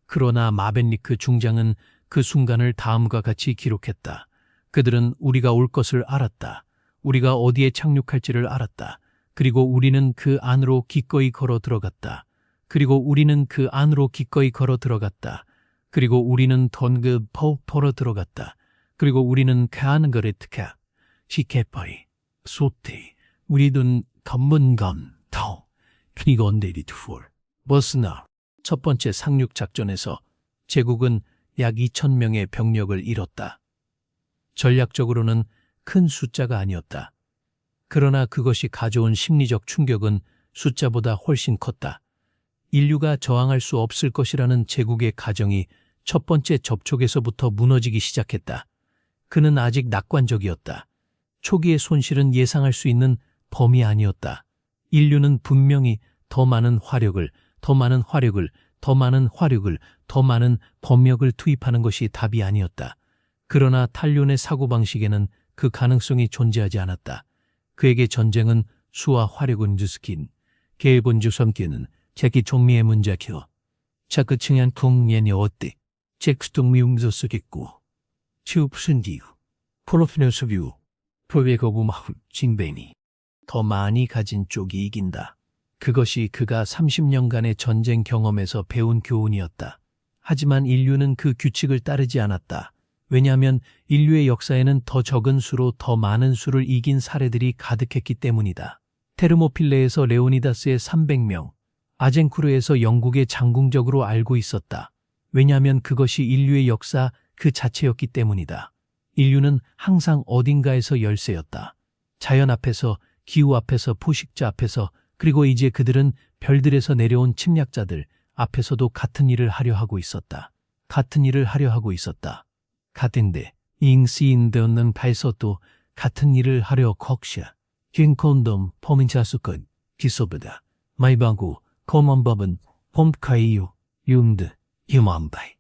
그러나 마벤리크 중장은 그 순간을 다음과 같이 기록했다. 그들은 우리가 올 것을 알았다. 우리가 어디에 착륙할지를 알았다. 그리고 우리는 그 안으로 기꺼이 걸어 들어갔다. 그리고 우리는 그 안으로 기꺼이 걸어 들어갔다. 그리고 우리는 던그 포로 들어갔다. 그리고 우리는 그 특하 시케퍼이 소테 우리는 검문건 더 그리건데리 투얼 버스나 첫 번째 상륙 작전에서 제국은 약 2,000명의 병력을 잃었다. 전략적으로는 큰 숫자가 아니었다. 그러나 그것이 가져온 심리적 충격은 숫자보다 훨씬 컸다. 인류가 저항할 수 없을 것이라는 제국의 가정이 첫 번째 접촉에서부터 무너지기 시작했다. 그는 아직 낙관적이었다. 초기의 손실은 예상할 수 있는 범위 아니었다. 인류는 분명히 더 많은 화력을, 더 많은 범력을 투입하는 것이 답이 아니었다. 그러나 탈륜의 사고방식에는 그 가능성이 존재하지 않았다. 그에게 전쟁은 수와 화력은 뉴스킨, 개본주 섬기는 자기 종미의 문제켜. 자그 층한 통년이 어때? 잭스동 미움도 쓰겠고. 치우프순디우, 폴로피노스뷰, 프로베거부마훈 징베니. 더 많이 가진 쪽이 이긴다. 그것이 그가 30년간의 전쟁 경험에서 배운 교훈이었다. 하지만 인류는 그 규칙을 따르지 않았다. 왜냐하면 인류의 역사에는 더 적은 수로 더 많은 수를 이긴 사례들이 가득했기 때문이다. 테르모필레에서 레오니다스의 300명, 아젠쿠르에서 영국의 장궁적으로 알고 있었다. 왜냐하면 그것이 인류의 역사 그 자체였기 때문이다. 인류는 항상 어딘가에서 열세였다. 자연 앞에서, 기후 앞에서, 포식자 앞에서, 그리고 이제 그들은 별들에서 내려온 침략자들 앞에서도 같은 일을 하려 하고 있었다. 같은데 잉시인되었는 발서도 같은 일을 하려 걱샤. 킹콘돔 포민차수건 기소보다 마이방구 검언법은 폼카이유 융드 힘안바이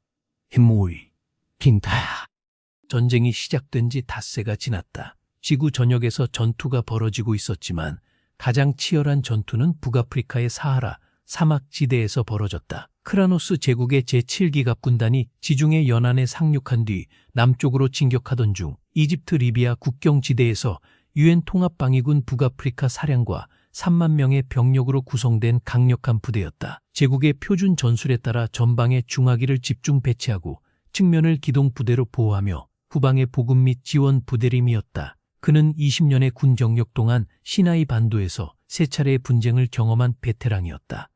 힘모이 킹타. 전쟁이 시작된 지 닷새가 지났다. 지구 전역에서 전투가 벌어지고 있었지만 가장 치열한 전투는 북아프리카의 사하라 사막지대에서 벌어졌다. 크라노스 제국의 제7기갑 군단이 지중해 연안에 상륙한 뒤 남쪽으로 진격하던 중 이집트 리비아 국경지대에서 유엔 통합방위군 북아프리카 사령과 3만 명의 병력으로 구성된 강력한 부대였다. 제국의 표준 전술에 따라 전방에 중화기를 집중 배치하고 측면을 기동 부대로 보호하며 후방의 보급 및 지원 부대림이었다. 그는 20년의 군 경력 동안 시나이 반도에서 3차례의 분쟁을 경험한 베테랑이었다.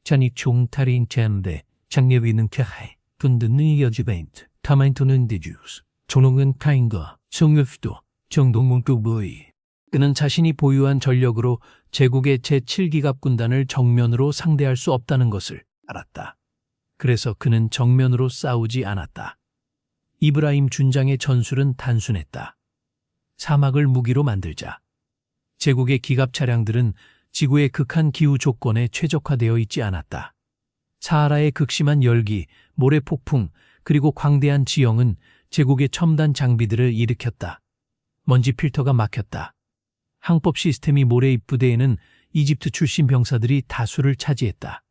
자니 총타린 잼데 장례위는 캬하이 군드는 여지벤트 타마인토는 디주스 조농은 카인과 성유프도 정동문도 보이 그는 자신이 보유한 전력으로 제국의 제7기갑 군단을 정면으로 상대할 수 없다는 것을 알았다. 그래서 그는 정면으로 싸우지 않았다. 이브라임 준장의 전술은 단순했다. 사막을 무기로 만들자. 제국의 기갑 차량들은 지구의 극한 기후 조건에 최적화되어 있지 않았다. 사하라의 극심한 열기, 모래 폭풍, 그리고 광대한 지형은 제국의 첨단 장비들을 일으켰다. 먼지 필터가 막혔다. 항법 시스템이 모래입 부대에는 이집트 출신 병사들이 다수를 차지했다.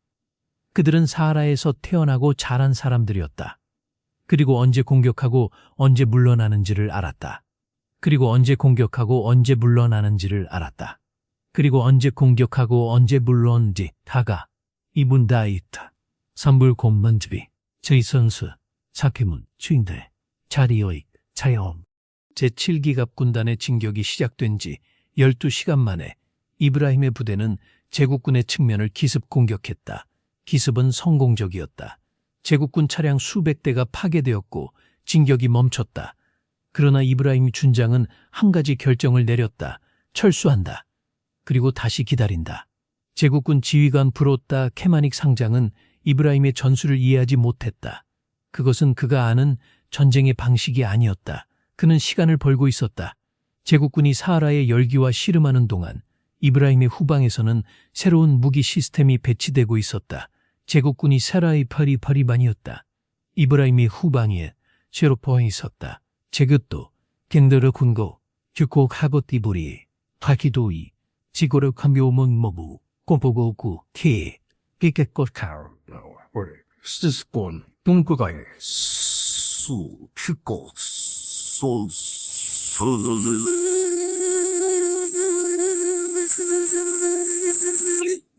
그들은 사하라에서 태어나고 자란 사람들이었다. 그리고 언제 공격하고 언제 물러나는지를 알았다. 그리고 언제 공격하고 언제 물러나는지를 알았다. 그리고 언제 공격하고 언제 물러는지 다가 이분 다 있다. 산불 곰만집이 제이선수 사케문 주인들 자리어익 자영 제7기갑 군단의 진격이 시작된 지 12시간 만에 이브라힘의 부대는 제국군의 측면을 기습 공격했다. 기습은 성공적이었다. 제국군 차량 수백 대가 파괴되었고 진격이 멈췄다. 그러나 이브라임 준장은 한 가지 결정을 내렸다. 철수한다. 그리고 다시 기다린다. 제국군 지휘관 브로따 케마닉 상장은 이브라임의 전술을 이해하지 못했다. 그것은 그가 아는 전쟁의 방식이 아니었다. 그는 시간을 벌고 있었다. 제국군이 사하라의 열기와 씨름하는 동안 이브라임의 후방에서는 새로운 무기 시스템이 배치되고 있었다. 제국군이 사라의 파리바니였다. 이브라임의 후방에 제로포에 있었다. 제것도 겐더르 군고 주곡하고 띠부리 파키도이 지고르 감교문 모부 꼬보고구 키 끼깨꽃카르 스스본 동구가에 수, 크고,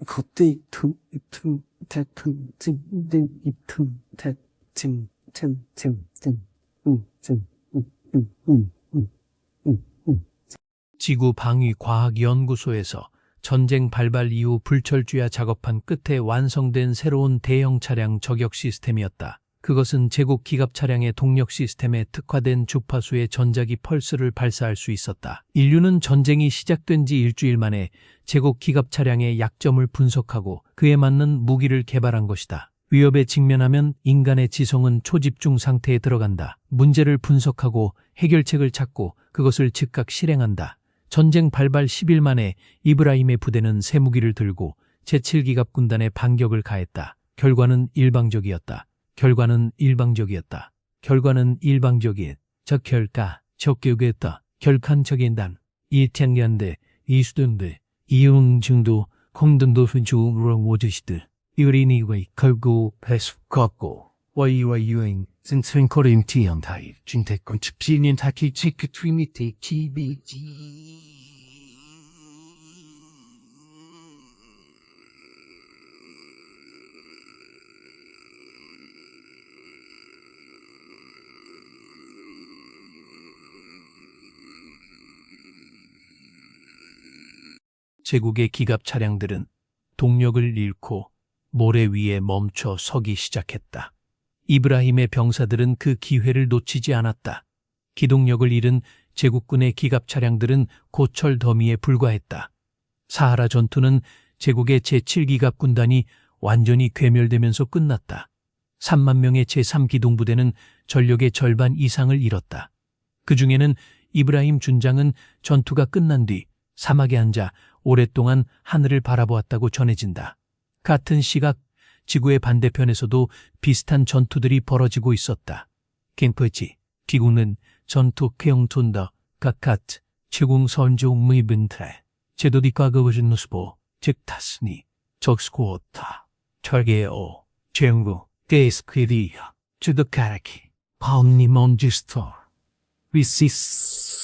그때 지구 방위 과학 연구소에서 전쟁 발발 이후 불철주야 작업한 끝에 완성된 새로운 대형 차량 저격 시스템이었다. 그것은 제국 기갑 차량의 동력 시스템에 특화된 주파수의 전자기 펄스를 발사할 수 있었다. 인류는 전쟁이 시작된 지 일주일 만에 제국 기갑 차량의 약점을 분석하고 그에 맞는 무기를 개발한 것이다. 위협에 직면하면 인간의 지성은 초집중 상태에 들어간다. 문제를 분석하고 해결책을 찾고 그것을 즉각 실행한다. 전쟁 발발 10일 만에 이브라임의 부대는 새 무기를 들고 제7기갑 군단에 반격을 가했다. 결과는 일방적이었다. 적결가, 적교겠다. 결칸적인 단. 이창연대, 이수등대, 이용증도, 공등도 훈주로 모두시들. 유리니웨이 걸고 배수 걷고 와이와 유행 센트링코린 티언타이 진택권 칩시닌 타키 치크 트리미티 키비지 제국의 기갑 차량들은 동력을 잃고 모래 위에 멈춰 서기 시작했다. 이브라힘의 병사들은 그 기회를 놓치지 않았다. 기동력을 잃은 제국군의 기갑 차량들은 고철 더미에 불과했다. 사하라 전투는 제국의 제7기갑 군단이 완전히 괴멸되면서 끝났다. 3만 명의 제3기동부대는 전력의 절반 이상을 잃었다. 그 중에는 이브라임 준장은 전투가 끝난 뒤 사막에 앉아 오랫동안 하늘을 바라보았다고 전해진다. 같은 시각 지구의 반대편에서도 비슷한 전투들이 벌어지고 있었다. 캠프지, 기국은 전투 케용톤더, 각갓, 최궁 선종 무이분트레, 제도디과 그버진 누스보, 즉 타스니, 적스코오타, 철게오, 제응구, 데스크리아, 주드카라키, 파운니 몬지스토, 위시스,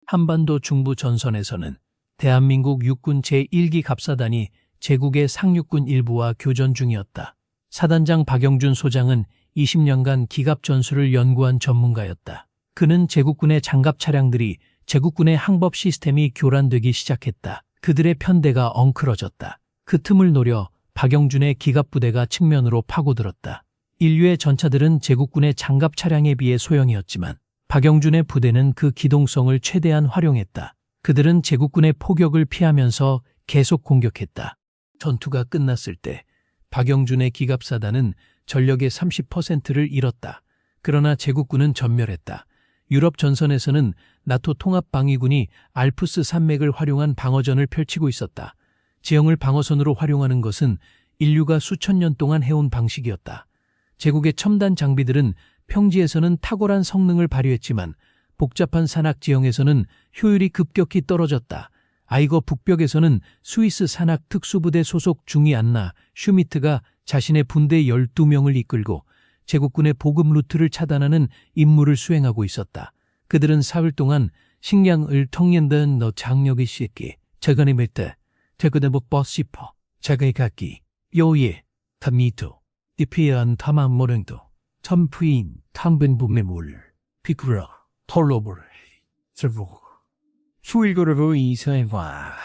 한반도 중부 전선에서는 대한민국 육군 제1기 갑사단이 제국의 상륙군 일부와 교전 중이었다. 사단장 박영준 소장은 20년간 기갑 전술을 연구한 전문가였다. 그는 제국군의 장갑 차량들이 제국군의 항법 시스템이 교란되기 시작했다. 그들의 편대가 엉클어졌다. 그 틈을 노려 박영준의 기갑 부대가 측면으로 파고들었다. 인류의 전차들은 제국군의 장갑 차량에 비해 소형이었지만 박영준의 부대는 그 기동성을 최대한 활용했다. 그들은 제국군의 포격을 피하면서 계속 공격했다. 전투가 끝났을 때 박영준의 기갑사단은 전력의 30%를 잃었다. 그러나 제국군은 전멸했다. 유럽 전선에서는 나토 통합방위군이 알프스 산맥을 활용한 방어전을 펼치고 있었다. 지형을 방어선으로 활용하는 것은 인류가 수천 년 동안 해온 방식이었다. 제국의 첨단 장비들은 평지에서는 탁월한 성능을 발휘했지만 복잡한 산악 지형에서는 효율이 급격히 떨어졌다. 아이거 북벽에서는 스위스 산악 특수부대 소속 중위 안나 슈미트가 자신의 군대 12명을 이끌고 제국군의 보급 루트를 차단하는 임무를 수행하고 있었다. 그들은 사흘 동안 식량을 통연된 너 장력이 씻기, 재건임을 때, 퇴근해 못 싶어, 자가의 갖기, 요예, 타미토, 디피안 타마 모랭도, 탐프인, 탐벤부메물, 피크라, 톨로볼, 절보, 수일거를 이사해봐.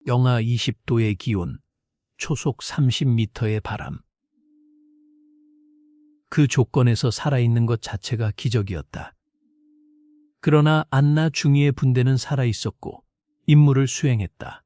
영하 20도의 기온, 초속 30m의 바람. 그 조건에서 살아있는 것 자체가 기적이었다. 그러나 안나 중위의 분대는 살아있었고 임무를 수행했다.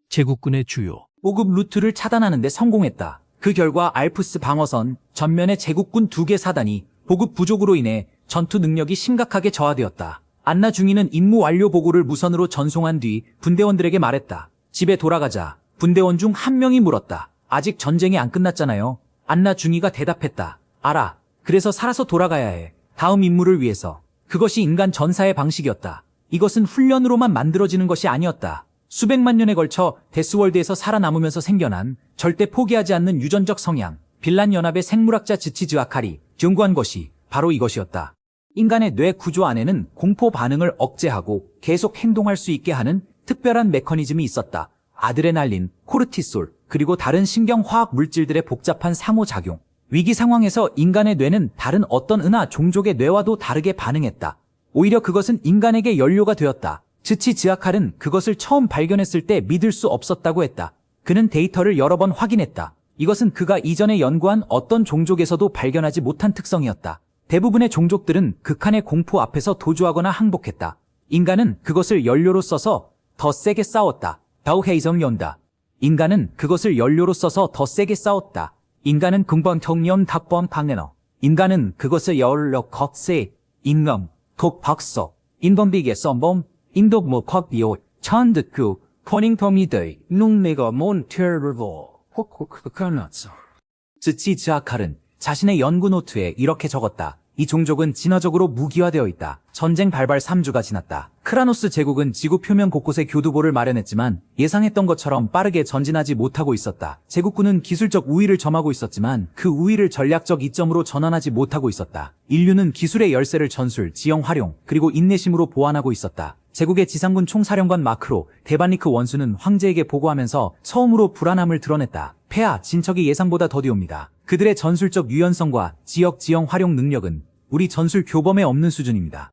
제국군의 주요 보급 루트를 차단하는 데 성공했다. 그 결과 알프스 방어선 전면의 제국군 2개 사단이 보급 부족으로 인해 전투 능력이 심각하게 저하되었다. 안나 중위는 임무 완료 보고를 무선으로 전송한 뒤 분대원들에게 말했다. 집에 돌아가자. 분대원 중 한 명이 물었다. 아직 전쟁이 안 끝났잖아요. 안나 중위가 대답했다. 알아. 그래서 살아서 돌아가야 해. 다음 임무를 위해서. 그것이 인간 전사의 방식이었다. 이것은 훈련으로만 만들어지는 것이 아니었다. 수백만 년에 걸쳐 데스월드에서 살아남으면서 생겨난 절대 포기하지 않는 유전적 성향, 빌란 연합의 생물학자 즈치즈아칼이 연구한 것이 바로 이것이었다. 인간의 뇌 구조 안에는 공포 반응을 억제하고 계속 행동할 수 있게 하는 특별한 메커니즘이 있었다. 아드레날린, 코르티솔, 그리고 다른 신경화학 물질들의 복잡한 상호작용. 위기 상황에서 인간의 뇌는 다른 어떤 은하 종족의 뇌와도 다르게 반응했다. 오히려 그것은 인간에게 연료가 되었다. 즈치즈아칼은 그것을 처음 발견했을 때 믿을 수 없었다고 했다. 그는 데이터를 여러 번 확인했다. 이것은 그가 이전에 연구한 어떤 종족에서도 발견하지 못한 특성이었다. 대부분의 종족들은 극한의 공포 앞에서 도주하거나 항복했다. 인간은 그것을 연료로 써서 더 세게 싸웠다. 다우헤이성 연다. 인간은 그것을 연료로 써서 더 세게 싸웠다. 인간은 금번 청년 닭번 강내너. 인간은 그것을 연료 겉세 인검 독박서 인범비게 썸범 인독모 컷비오 천득구 포닝토미더이 눅내가 몬테르보 호코크카나츠. 즈치즈아칼은 자신의 연구 노트에 이렇게 적었다. 이 종족은 진화적으로 무기화되어 있다. 전쟁 발발 3주가 지났다. 크라노스 제국은 지구 표면 곳곳에 교두보를 마련했지만 예상했던 것처럼 빠르게 전진하지 못하고 있었다. 제국군은 기술적 우위를 점하고 있었지만 그 우위를 전략적 이점으로 전환하지 못하고 있었다. 인류는 기술의 열쇠를 전술, 지형 활용, 그리고 인내심으로 보완하고 있었다. 제국의 지상군 총사령관 마크로 데반리크 원수는 황제에게 보고하면서 처음으로 불안함을 드러냈다. 폐하, 진척이 예상보다 더디옵니다. 그들의 전술적 유연성과 지역 지형 활용 능력은 우리 전술 교범에 없는 수준입니다.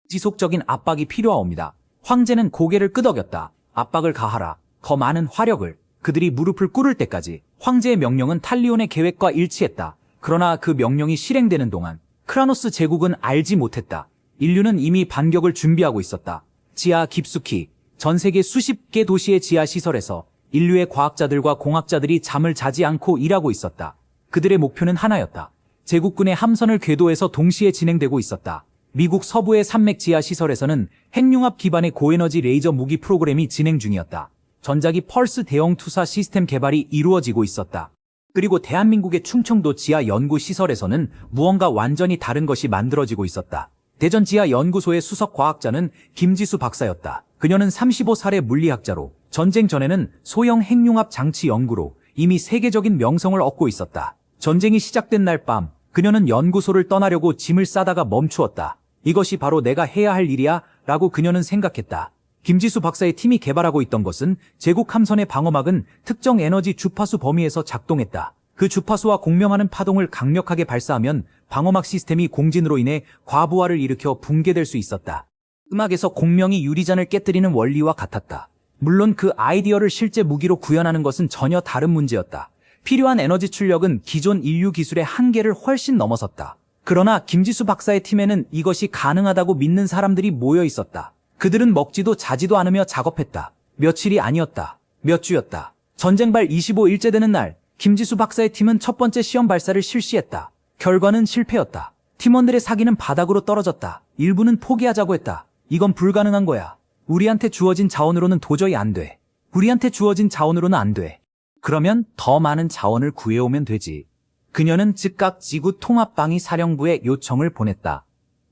지속적인 압박이 필요하옵니다. 황제는 고개를 끄덕였다. 압박을 가하라. 더 많은 화력을. 그들이 무릎을 꿇을 때까지. 황제의 명령은 탈리온의 계획과 일치했다. 그러나 그 명령이 실행되는 동안 크라노스 제국은 알지 못했다. 인류는 이미 반격을 준비하고 있었다. 지하 깊숙이 전 세계 수십 개 도시의 지하 시설에서 인류의 과학자들과 공학자들이 잠을 자지 않고 일하고 있었다. 그들의 목표는 하나였다. 제국군의 함선을 궤도에서 동시에 진행되고 있었다. 미국 서부의 산맥 지하 시설에서는 핵융합 기반의 고에너지 레이저 무기 프로그램이 진행 중이었다. 전자기 펄스 대형 투사 시스템 개발이 이루어지고 있었다. 그리고 대한민국의 충청도 지하 연구 시설에서는 무언가 완전히 다른 것이 만들어지고 있었다. 대전 지하 연구소의 수석 과학자는 김지수 박사였다. 그녀는 35살의 물리학자로 전쟁 전에는 소형 핵융합 장치 연구로 이미 세계적인 명성을 얻고 있었다. 전쟁이 시작된 날 밤, 그녀는 연구소를 떠나려고 짐을 싸다가 멈추었다. 이것이 바로 내가 해야 할 일이야 라고 그녀는 생각했다. 김지수 박사의 팀이 개발하고 있던 것은 제국 함선의 방어막은 특정 에너지 주파수 범위에서 작동했다. 그 주파수와 공명하는 파동을 강력하게 발사하면 방어막 시스템이 공진으로 인해 과부하를 일으켜 붕괴될 수 있었다. 음악에서 공명이 유리잔을 깨뜨리는 원리와 같았다. 물론 그 아이디어를 실제 무기로 구현하는 것은 전혀 다른 문제였다. 필요한 에너지 출력은 기존 인류 기술의 한계를 훨씬 넘어섰다. 그러나 김지수 박사의 팀에는 이것이 가능하다고 믿는 사람들이 모여 있었다. 그들은 먹지도 자지도 않으며 작업했다. 며칠이 아니었다. 몇 주였다. 전쟁발 25일째 되는 날, 김지수 박사의 팀은 첫 번째 시험 발사를 실시했다. 결과는 실패였다. 팀원들의 사기는 바닥으로 떨어졌다. 일부는 포기하자고 했다. 이건 불가능한 거야. 우리한테 주어진 자원으로는 도저히 안 돼. 우리한테 주어진 자원으로는 안 돼. 그러면 더 많은 자원을 구해오면 되지. 그녀는 즉각 지구 통합방위 사령부에 요청을 보냈다.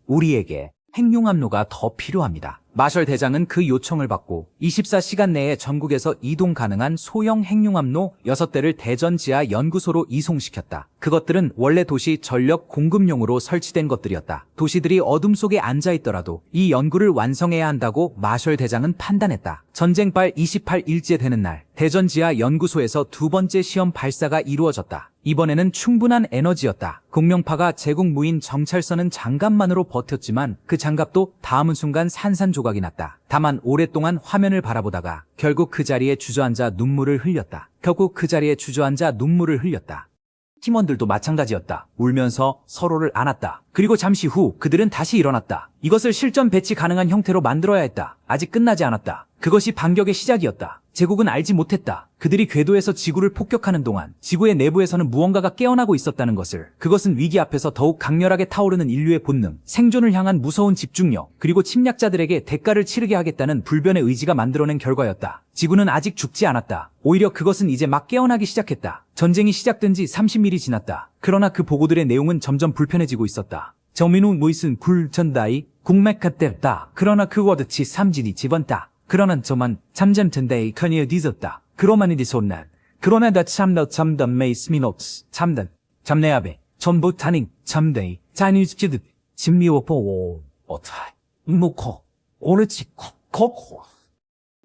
우리에게 핵융합로가 더 필요합니다. 마셜 대장은 그 요청을 받고 24시간 내에 전국에서 이동 가능한 소형 핵융합로 6대를 대전 지하 연구소로 이송시켰다. 그것들은 원래 도시 전력 공급용으로 설치된 것들이었다. 도시들이 어둠 속에 앉아있더라도 이 연구를 완성해야 한다고 마셜 대장은 판단했다. 전쟁발 28일째 되는 날, 대전 지하 연구소에서 두 번째 시험 발사가 이루어졌다. 이번에는 충분한 에너지였다. 공명파가 제국 무인 정찰선은 장갑만으로 버텼지만 그 장갑도 다음 순간 산산조각이 났다. 다만 오랫동안 화면을 바라보다가 결국 그 자리에 주저앉아 눈물을 흘렸다. 팀원들도 마찬가지였다. 울면서 서로를 안았다. 그리고 잠시 후 그들은 다시 일어났다. 이것을 실전 배치 가능한 형태로 만들어야 했다. 아직 끝나지 않았다. 그것이 반격의 시작이었다. 제국은 알지 못했다. 그들이 궤도에서 지구를 폭격하는 동안 지구의 내부에서는 무언가가 깨어나고 있었다는 것을. 그것은 위기 앞에서 더욱 강렬하게 타오르는 인류의 본능, 생존을 향한 무서운 집중력, 그리고 침략자들에게 대가를 치르게 하겠다는 불변의 의지가 만들어낸 결과였다. 지구는 아직 죽지 않았다. 오히려 그것은 이제 막 깨어나기 시작했다. 전쟁이 시작된 지 30일이 지났다. 그러나 그 보고들의 내용은 점점 불편해지고 있었다. 정민우 무이슨 굴전다이 국맥같댔다. 그러나 그워드치 삼진이 집었다. 그러나 저만 잠잠텐데이 커니어 뒤졌다. 그러만이 뒤손난. 그러나 다 참던 메이스미노츠 참던 잠내압에 전부 타닝 참데이 자니즈키드 진미오포 오타이 무코 오르치 코코.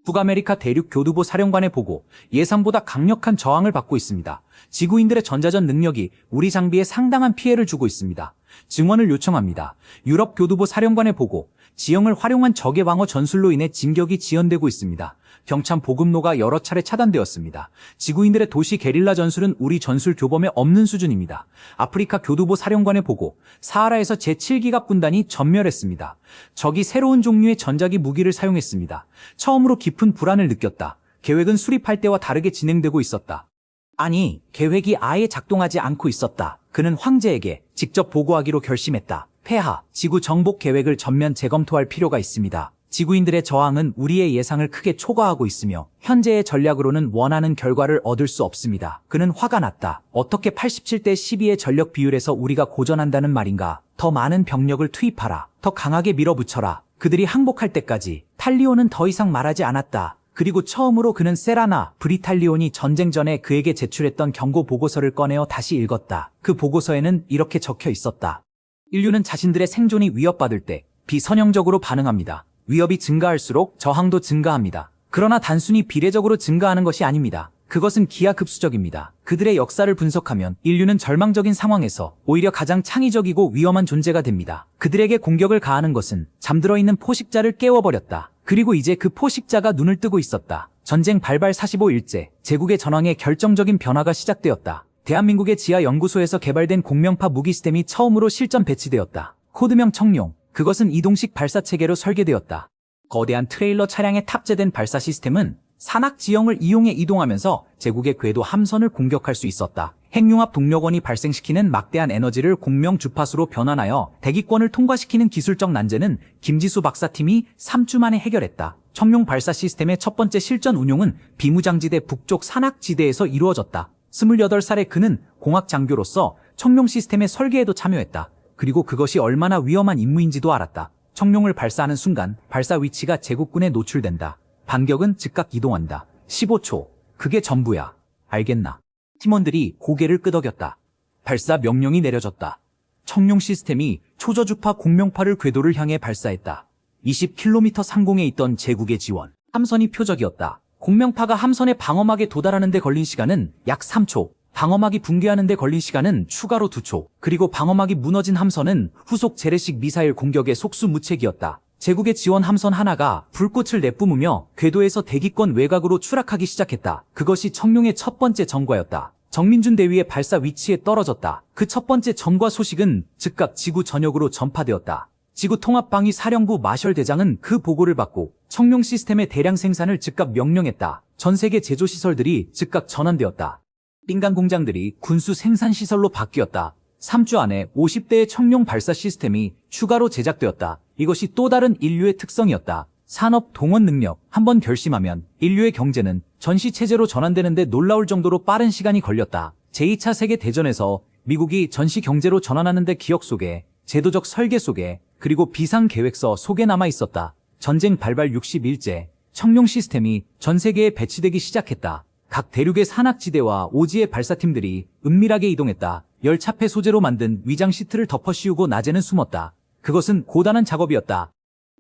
북아메리카 대륙 교두보 사령관의 보고, 예상보다 강력한 저항을 받고 있습니다. 지구인들의 전자전 능력이 우리 장비에 상당한 피해를 주고 있습니다. 증원을 요청합니다. 유럽 교두보 사령관의 보고, 지형을 활용한 적의 방어 전술로 인해 진격이 지연되고 있습니다. 경참 보급로가 여러 차례 차단되었습니다. 지구인들의 도시 게릴라 전술은 우리 전술 교범에 없는 수준입니다. 아프리카 교두보 사령관의 보고, 사하라에서 제7기갑 군단이 전멸했습니다. 적이 새로운 종류의 전자기 무기를 사용했습니다. 처음으로 깊은 불안을 느꼈다. 계획은 수립할 때와 다르게 진행되고 있었다. 아니, 계획이 아예 작동하지 않고 있었다. 그는 황제에게 직접 보고하기로 결심했다. 폐하, 지구 정복 계획을 전면 재검토할 필요가 있습니다. 지구인들의 저항은 우리의 예상을 크게 초과하고 있으며 현재의 전략으로는 원하는 결과를 얻을 수 없습니다. 그는 화가 났다. 어떻게 87대 12의 전력 비율에서 우리가 고전한다는 말인가? 더 많은 병력을 투입하라. 더 강하게 밀어붙여라. 그들이 항복할 때까지. 탈리온은 더 이상 말하지 않았다. 그리고 처음으로 그는 세라나 브리탈리온이 전쟁 전에 그에게 제출했던 경고 보고서를 꺼내어 다시 읽었다. 그 보고서에는 이렇게 적혀 있었다. 인류는 자신들의 생존이 위협받을 때 비선형적으로 반응합니다. 위협이 증가할수록 저항도 증가합니다. 그러나 단순히 비례적으로 증가하는 것이 아닙니다. 그것은 기하급수적입니다. 그들의 역사를 분석하면 인류는 절망적인 상황에서 오히려 가장 창의적이고 위험한 존재가 됩니다. 그들에게 공격을 가하는 것은 잠들어 있는 포식자를 깨워버렸다. 그리고 이제 그 포식자가 눈을 뜨고 있었다. 전쟁 발발 45일째, 제국의 전황에 결정적인 변화가 시작되었다. 대한민국의 지하 연구소에서 개발된 공명파 무기 시스템이 처음으로 실전 배치되었다. 코드명 청룡, 그것은 이동식 발사 체계로 설계되었다. 거대한 트레일러 차량에 탑재된 발사 시스템은 산악 지형을 이용해 이동하면서 제국의 궤도 함선을 공격할 수 있었다. 핵융합 동력원이 발생시키는 막대한 에너지를 공명 주파수로 변환하여 대기권을 통과시키는 기술적 난제는 김지수 박사팀이 3주 만에 해결했다. 청룡 발사 시스템의 첫 번째 실전 운용은 비무장지대 북쪽 산악지대에서 이루어졌다. 28살의 그는 공학장교로서 청룡 시스템의 설계에도 참여했다. 그리고 그것이 얼마나 위험한 임무인지도 알았다. 청룡을 발사하는 순간 발사 위치가 제국군에 노출된다. 반격은 즉각 이동한다. 15초. 그게 전부야. 알겠나? 팀원들이 고개를 끄덕였다. 발사 명령이 내려졌다. 청룡 시스템이 초저주파 공명파를 궤도를 향해 발사했다. 20km 상공에 있던 제국의 지원. 함선이 표적이었다. 공명파가 함선의 방어막에 도달하는 데 걸린 시간은 약 3초. 방어막이 붕괴하는 데 걸린 시간은 추가로 2초. 그리고 방어막이 무너진 함선은 후속 재래식 미사일 공격의 속수무책이었다. 제국의 지원 함선 하나가 불꽃을 내뿜으며 궤도에서 대기권 외곽으로 추락하기 시작했다. 그것이 청룡의 첫 번째 전과였다. 정민준 대위의 발사 위치에 떨어졌다. 그 첫 번째 전과 소식은 즉각 지구 전역으로 전파되었다. 지구통합방위사령부 마셜 대장은 그 보고를 받고 청룡 시스템의 대량 생산을 즉각 명령했다. 전 세계 제조시설들이 즉각 전환되었다. 민간 공장들이 군수 생산시설로 바뀌었다. 3주 안에 50대의 청룡 발사 시스템이 추가로 제작되었다. 이것이 또 다른 인류의 특성이었다. 산업 동원 능력. 한번 결심하면 인류의 경제는 전시체제로 전환되는데 놀라울 정도로 빠른 시간이 걸렸다. 제2차 세계대전에서 미국이 전시 경제로 전환하는데 기억 속에, 제도적 설계 속에, 그리고 비상계획서 속에 남아 있었다. 전쟁 발발 60일째, 청룡 시스템이 전 세계에 배치되기 시작했다. 각 대륙의 산악지대와 오지의 발사팀들이 은밀하게 이동했다. 열차폐 소재로 만든 위장 시트를 덮어 씌우고 낮에는 숨었다. 그것은 고단한 작업이었다.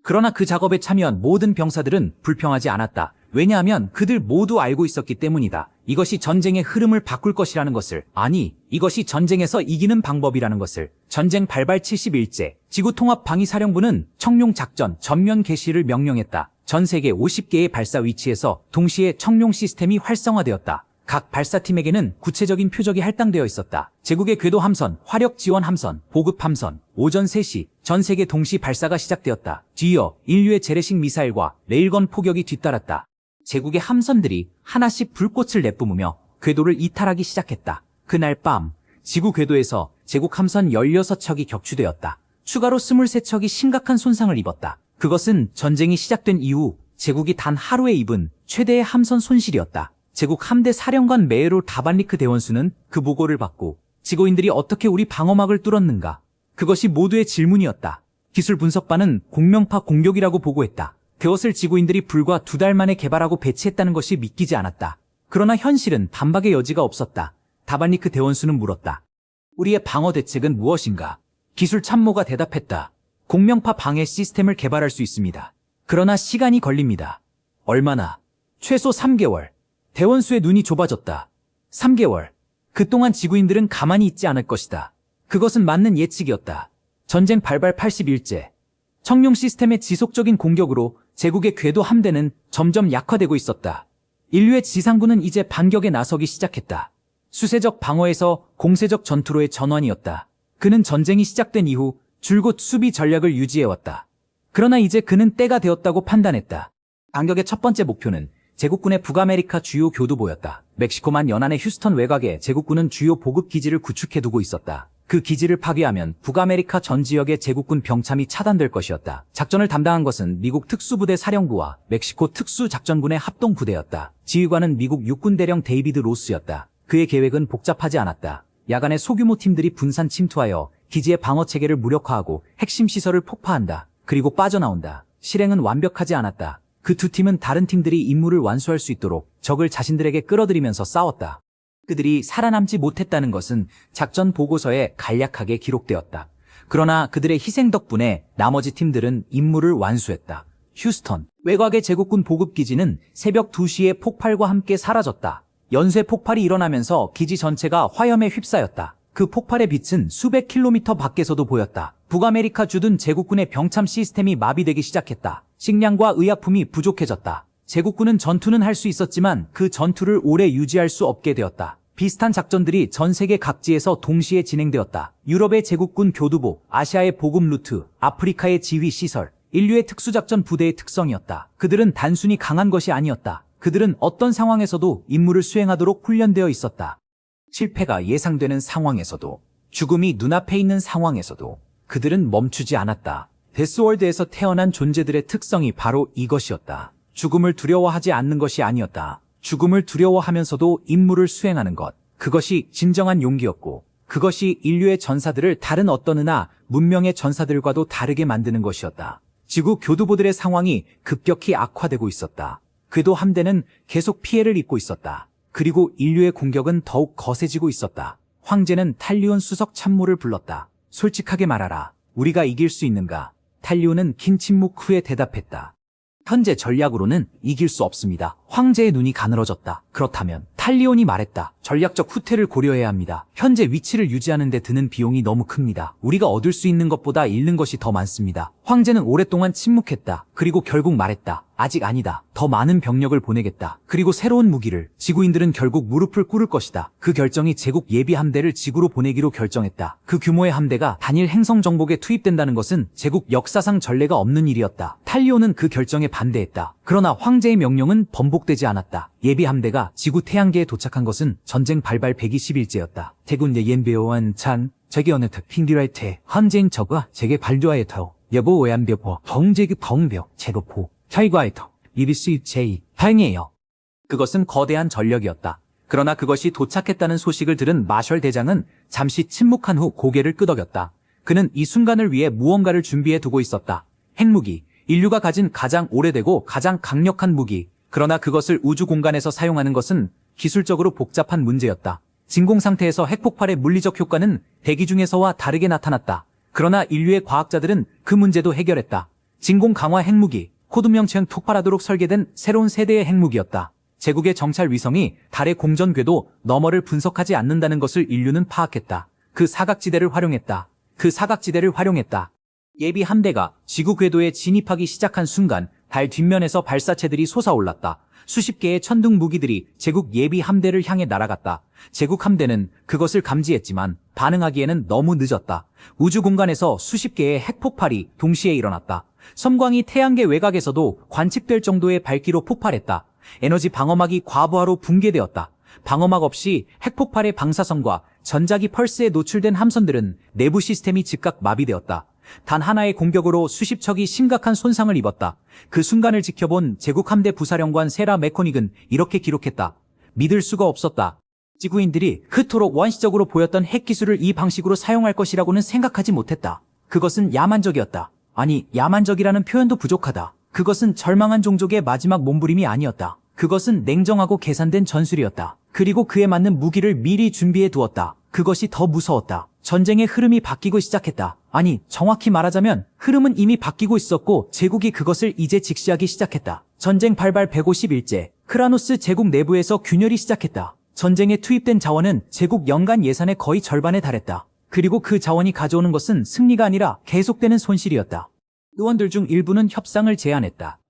그러나 그 작업에 참여한 모든 병사들은 불평하지 않았다. 왜냐하면 그들 모두 알고 있었기 때문이다. 이것이 전쟁의 흐름을 바꿀 것이라는 것을, 아니, 이것이 전쟁에서 이기는 방법이라는 것을. 전쟁 발발 71째, 지구통합방위사령부는 청룡작전 전면 개시를 명령했다. 전 세계 50개의 발사 위치에서 동시에 청룡 시스템이 활성화되었다. 각 발사팀에게는 구체적인 표적이 할당되어 있었다. 제국의 궤도 함선, 화력 지원 함선, 보급 함선, 오전 3시 전 세계 동시 발사가 시작되었다. 뒤이어 인류의 재래식 미사일과 레일건 포격이 뒤따랐다. 제국의 함선들이 하나씩 불꽃을 내뿜으며 궤도를 이탈하기 시작했다. 그날 밤 지구 궤도에서 제국 함선 16척이 격추되었다. 추가로 23척이 심각한 손상을 입었다. 그것은 전쟁이 시작된 이후 제국이 단 하루에 입은 최대의 함선 손실이었다. 제국 함대 사령관 메에로 다반리크 대원수는 그 보고를 받고 지구인들이 어떻게 우리 방어막을 뚫었는가? 그것이 모두의 질문이었다. 기술 분석반은 공명파 공격이라고 보고했다. 그것을 지구인들이 불과 2달 만에 개발하고 배치했다는 것이 믿기지 않았다. 그러나 현실은 반박의 여지가 없었다. 다반리크 대원수는 물었다. 우리의 방어 대책은 무엇인가? 기술 참모가 대답했다. 공명파 방해 시스템을 개발할 수 있습니다. 그러나 시간이 걸립니다. 얼마나? 최소 3개월. 대원수의 눈이 좁아졌다. 3개월. 그동안 지구인들은 가만히 있지 않을 것이다. 그것은 맞는 예측이었다. 전쟁 발발 80일째. 청룡 시스템의 지속적인 공격으로 제국의 궤도 함대는 점점 약화되고 있었다. 인류의 지상군은 이제 반격에 나서기 시작했다. 수세적 방어에서 공세적 전투로의 전환이었다. 그는 전쟁이 시작된 이후 줄곧 수비 전략을 유지해왔다. 그러나 이제 그는 때가 되었다고 판단했다. 반격의 첫 번째 목표는 제국군의 북아메리카 주요 교두보였다. 멕시코만 연안의 휴스턴 외곽에 제국군은 주요 보급기지를 구축해두고 있었다. 그 기지를 파괴하면 북아메리카 전 지역의 제국군 병참이 차단될 것이었다. 작전을 담당한 것은 미국 특수부대 사령부와 멕시코 특수작전군의 합동부대였다. 지휘관은 미국 육군대령 데이비드 로스였다. 그의 계획은 복잡하지 않았다. 야간에 소규모 팀들이 분산 침투하여 기지의 방어체계를 무력화하고 핵심 시설을 폭파한다. 그리고 빠져나온다. 실행은 완벽하지 않았다. 그 두 팀은 다른 팀들이 임무를 완수할 수 있도록 적을 자신들에게 끌어들이면서 싸웠다. 그들이 살아남지 못했다는 것은 작전 보고서에 간략하게 기록되었다. 그러나 그들의 희생 덕분에 나머지 팀들은 임무를 완수했다. 휴스턴, 외곽의 제국군 보급기지는 새벽 2시에 폭발과 함께 사라졌다. 연쇄 폭발이 일어나면서 기지 전체가 화염에 휩싸였다. 그 폭발의 빛은 수백 킬로미터 밖에서도 보였다. 북아메리카 주둔 제국군의 병참 시스템이 마비되기 시작했다. 식량과 의약품이 부족해졌다. 제국군은 전투는 할 수 있었지만 그 전투를 오래 유지할 수 없게 되었다. 비슷한 작전들이 전 세계 각지에서 동시에 진행되었다. 유럽의 제국군 교두보, 아시아의 보급 루트, 아프리카의 지휘 시설, 인류의 특수작전 부대의 특성이었다. 그들은 단순히 강한 것이 아니었다. 그들은 어떤 상황에서도 임무를 수행하도록 훈련되어 있었다. 실패가 예상되는 상황에서도, 죽음이 눈앞에 있는 상황에서도 그들은 멈추지 않았다. 데스월드에서 태어난 존재들의 특성이 바로 이것이었다. 죽음을 두려워하지 않는 것이 아니었다. 죽음을 두려워하면서도 임무를 수행하는 것. 그것이 진정한 용기였고, 그것이 인류의 전사들을 다른 어떤 은하, 문명의 전사들과도 다르게 만드는 것이었다. 지구 교두보들의 상황이 급격히 악화되고 있었다. 궤도 함대는 계속 피해를 입고 있었다. 그리고 인류의 공격은 더욱 거세지고 있었다. 황제는 탈리온 수석 참모를 불렀다. 솔직하게 말하라. 우리가 이길 수 있는가? 탈리온은 긴 침묵 후에 대답했다. 현재 전략으로는 이길 수 없습니다. 황제의 눈이 가늘어졌다. 그렇다면 탈리온이 말했다. 전략적 후퇴를 고려해야 합니다. 현재 위치를 유지하는 데 드는 비용이 너무 큽니다. 우리가 얻을 수 있는 것보다 잃는 것이 더 많습니다. 황제는 오랫동안 침묵했다. 그리고 결국 말했다. 아직 아니다. 더 많은 병력을 보내겠다. 그리고 새로운 무기를. 지구인들은 결국 무릎을 꿇을 것이다. 그 결정이 제국 예비 함대를 지구로 보내기로 결정했다. 그 규모의 함대가 단일 행성 정복에 투입된다는 것은 제국 역사상 전례가 없는 일이었다. 탈리온은 그 결정에 반대했다. 그러나 황제의 명령은 번복되지 않았다. 예비 함대가 지구 태양계에 도착한 것은 전쟁 발발 120일째였다. 대군의 옌베오한 찬 제게 어느 특 핑디라이테 헌쟁 저가 제게 발도하여터 여보 외암벽보 정제급 덩벽 제로포 결과에터 이비스 제이 다행이에요. 그것은 거대한 전력이었다. 그러나 그것이 도착했다는 소식을 들은 마셜 대장은 잠시 침묵한 후 고개를 끄덕였다. 그는 이 순간을 위해 무언가를 준비해 두고 있었다. 핵무기, 인류가 가진 가장 오래되고 가장 강력한 무기. 그러나 그것을 우주 공간에서 사용하는 것은 기술적으로 복잡한 문제였다. 진공 상태에서 핵폭발의 물리적 효과는 대기 중에서와 다르게 나타났다. 그러나 인류의 과학자들은 그 문제도 해결했다. 진공 강화 핵무기, 코드명체는 폭발하도록 설계된 새로운 세대의 핵무기였다. 제국의 정찰 위성이 달의 공전 궤도 너머를 분석하지 않는다는 것을 인류는 파악했다. 그 사각지대를 활용했다. 예비 함대가 지구 궤도에 진입하기 시작한 순간 달 뒷면에서 발사체들이 솟아올랐다. 수십 개의 천둥 무기들이 제국 예비 함대를 향해 날아갔다. 제국 함대는 그것을 감지했지만 반응하기에는 너무 늦었다. 우주 공간에서 수십 개의 핵폭발이 동시에 일어났다. 섬광이 태양계 외곽에서도 관측될 정도의 밝기로 폭발했다. 에너지 방어막이 과부하로 붕괴되었다. 방어막 없이 핵폭발의 방사선과 전자기 펄스에 노출된 함선들은 내부 시스템이 즉각 마비되었다. 단 하나의 공격으로 수십 척이 심각한 손상을 입었다. 그 순간을 지켜본 제국 함대 부사령관 세라 메코닉은 이렇게 기록했다. 믿을 수가 없었다. 지구인들이 그토록 원시적으로 보였던 핵기술을 이 방식으로 사용할 것이라고는 생각하지 못했다. 그것은 야만적이었다. 아니, 야만적이라는 표현도 부족하다. 그것은 절망한 종족의 마지막 몸부림이 아니었다. 그것은 냉정하고 계산된 전술이었다. 그리고 그에 맞는 무기를 미리 준비해 두었다. 그것이 더 무서웠다. 전쟁의 흐름이 바뀌고 시작했다. 아니, 정확히 말하자면 흐름은 이미 바뀌고 있었고 제국이 그것을 이제 직시하기 시작했다. 전쟁 발발 150일째, 크라노스 제국 내부에서 균열이 시작했다. 전쟁에 투입된 자원은 제국 연간 예산의 거의 절반에 달했다. 그리고 그 자원이 가져오는 것은 승리가 아니라 계속되는 손실이었다. 의원들 중 일부는 협상을 제안했다.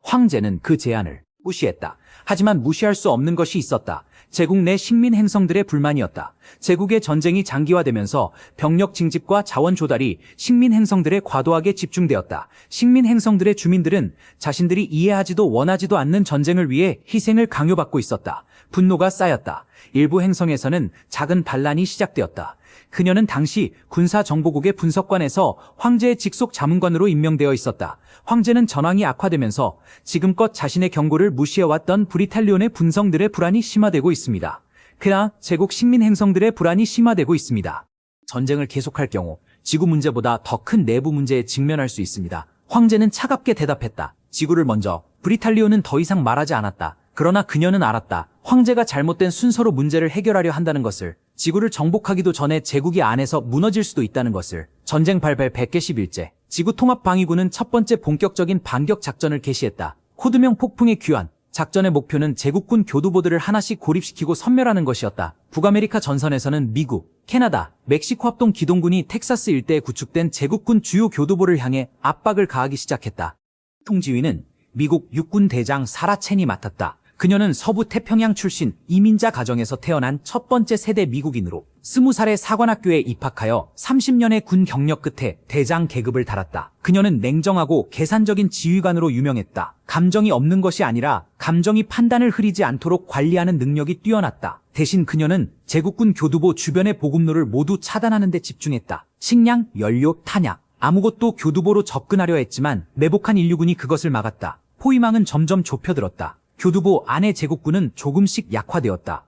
황제는 그 제안을 무시했다. 하지만 무시할 수 없는 것이 있었다. 제국 내 식민 행성들의 불만이었다. 제국의 전쟁이 장기화되면서 병력 징집과 자원 조달이 식민 행성들에 과도하게 집중되었다. 식민 행성들의 주민들은 자신들이 이해하지도 원하지도 않는 전쟁을 위해 희생을 강요받고 있었다. 분노가 쌓였다. 일부 행성에서는 작은 반란이 시작되었다. 그녀는 당시 군사정보국의 분석관에서 황제의 직속 자문관으로 임명되어 있었다. 황제는 전황이 악화되면서 지금껏 자신의 경고를 무시해왔던 브리탈리온의 분성들의 불안이 심화되고 있습니다. 그러나 제국 식민 행성들의 불안이 심화되고 있습니다. 전쟁을 계속할 경우 지구 문제보다 더 큰 내부 문제에 직면할 수 있습니다. 황제는 차갑게 대답했다. 지구를 먼저. 브리탈리온은 더 이상 말하지 않았다. 그러나 그녀는 알았다. 황제가 잘못된 순서로 문제를 해결하려 한다는 것을. 지구를 정복하기도 전에 제국이 안에서 무너질 수도 있다는 것을. 전쟁 발발 110일째. 지구통합방위군은 첫 번째 본격적인 반격 작전을 개시했다. 코드명 폭풍의 귀환. 작전의 목표는 제국군 교두보들을 하나씩 고립시키고 섬멸하는 것이었다. 북아메리카 전선에서는 미국, 캐나다, 멕시코 합동 기동군이 텍사스 일대에 구축된 제국군 주요 교두보를 향해 압박을 가하기 시작했다. 통지휘는 미국 육군 대장 사라 첸이 맡았다. 그녀는 서부 태평양 출신 이민자 가정에서 태어난 첫 번째 세대 미국인으로 20살에 사관학교에 입학하여 30년의 군 경력 끝에 대장 계급을 달았다. 그녀는 냉정하고 계산적인 지휘관으로 유명했다. 감정이 없는 것이 아니라 감정이 판단을 흐리지 않도록 관리하는 능력이 뛰어났다. 대신 그녀는 제국군 교두보 주변의 보급로를 모두 차단하는 데 집중했다. 식량, 연료, 탄약, 아무것도 교두보로 접근하려 했지만 매복한 인류군이 그것을 막았다. 포위망은 점점 좁혀들었다. 교두보 안의 제국군은 조금씩 약화되었다.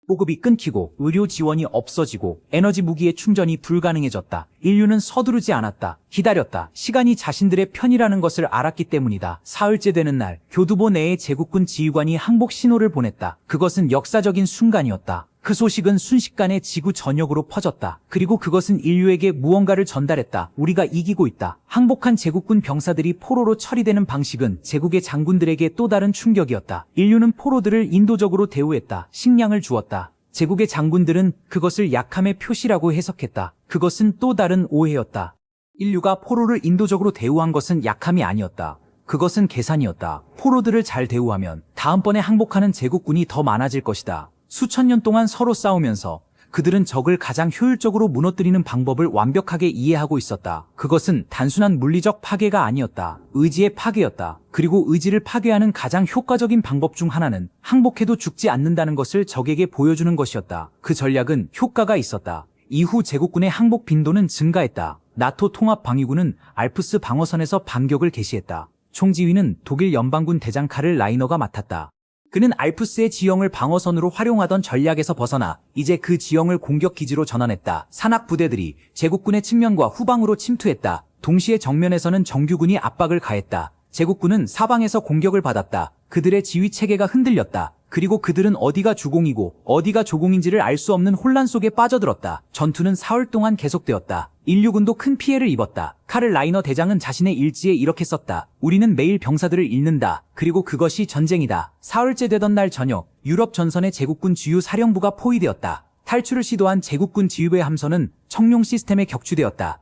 보급이 끊기고 의료 지원이 없어지고 에너지 무기의 충전이 불가능해졌다. 인류는 서두르지 않았다. 기다렸다. 시간이 자신들의 편이라는 것을 알았기 때문이다. 사흘째 되는 날, 교두보 내의 제국군 지휘관이 항복 신호를 보냈다. 그것은 역사적인 순간이었다. 그 소식은 순식간에 지구 전역으로 퍼졌다. 그리고 그것은 인류에게 무언가를 전달했다. 우리가 이기고 있다. 항복한 제국군 병사들이 포로로 처리되는 방식은 제국의 장군들에게 또 다른 충격이었다. 인류는 포로들을 인도적으로 대우했다. 식량을 주었다. 제국의 장군들은 그것을 약함의 표시라고 해석했다. 그것은 또 다른 오해였다. 인류가 포로를 인도적으로 대우한 것은 약함이 아니었다. 그것은 계산이었다. 포로들을 잘 대우하면 다음번에 항복하는 제국군이 더 많아질 것이다. 수천 년 동안 서로 싸우면서 그들은 적을 가장 효율적으로 무너뜨리는 방법을 완벽하게 이해하고 있었다. 그것은 단순한 물리적 파괴가 아니었다. 의지의 파괴였다. 그리고 의지를 파괴하는 가장 효과적인 방법 중 하나는 항복해도 죽지 않는다는 것을 적에게 보여주는 것이었다. 그 전략은 효과가 있었다. 이후 제국군의 항복 빈도는 증가했다. 나토 통합방위군은 알프스 방어선에서 반격을 개시했다. 총지휘는 독일 연방군 대장 카를 라이너가 맡았다. 그는 알프스의 지형을 방어선으로 활용하던 전략에서 벗어나 이제 그 지형을 공격 기지로 전환했다. 산악 부대들이 제국군의 측면과 후방으로 침투했다. 동시에 정면에서는 정규군이 압박을 가했다. 제국군은 사방에서 공격을 받았다. 그들의 지휘 체계가 흔들렸다. 그리고 그들은 어디가 주공이고 어디가 조공인지를 알 수 없는 혼란 속에 빠져들었다. 전투는 사흘 동안 계속되었다. 인류군도 큰 피해를 입었다. 카를 라이너 대장은 자신의 일지에 이렇게 썼다. 우리는 매일 병사들을 잃는다. 그리고 그것이 전쟁이다. 사흘째 되던 날 저녁, 유럽 전선의 제국군 주요 사령부가 포위되었다. 탈출을 시도한 제국군 지휘부의 함선은 청룡 시스템에 격추되었다.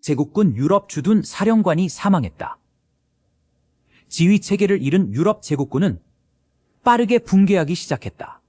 제국군 유럽 주둔 사령관이 사망했다. 지휘 체계를 잃은 유럽 제국군은 빠르게 붕괴하기 시작했다.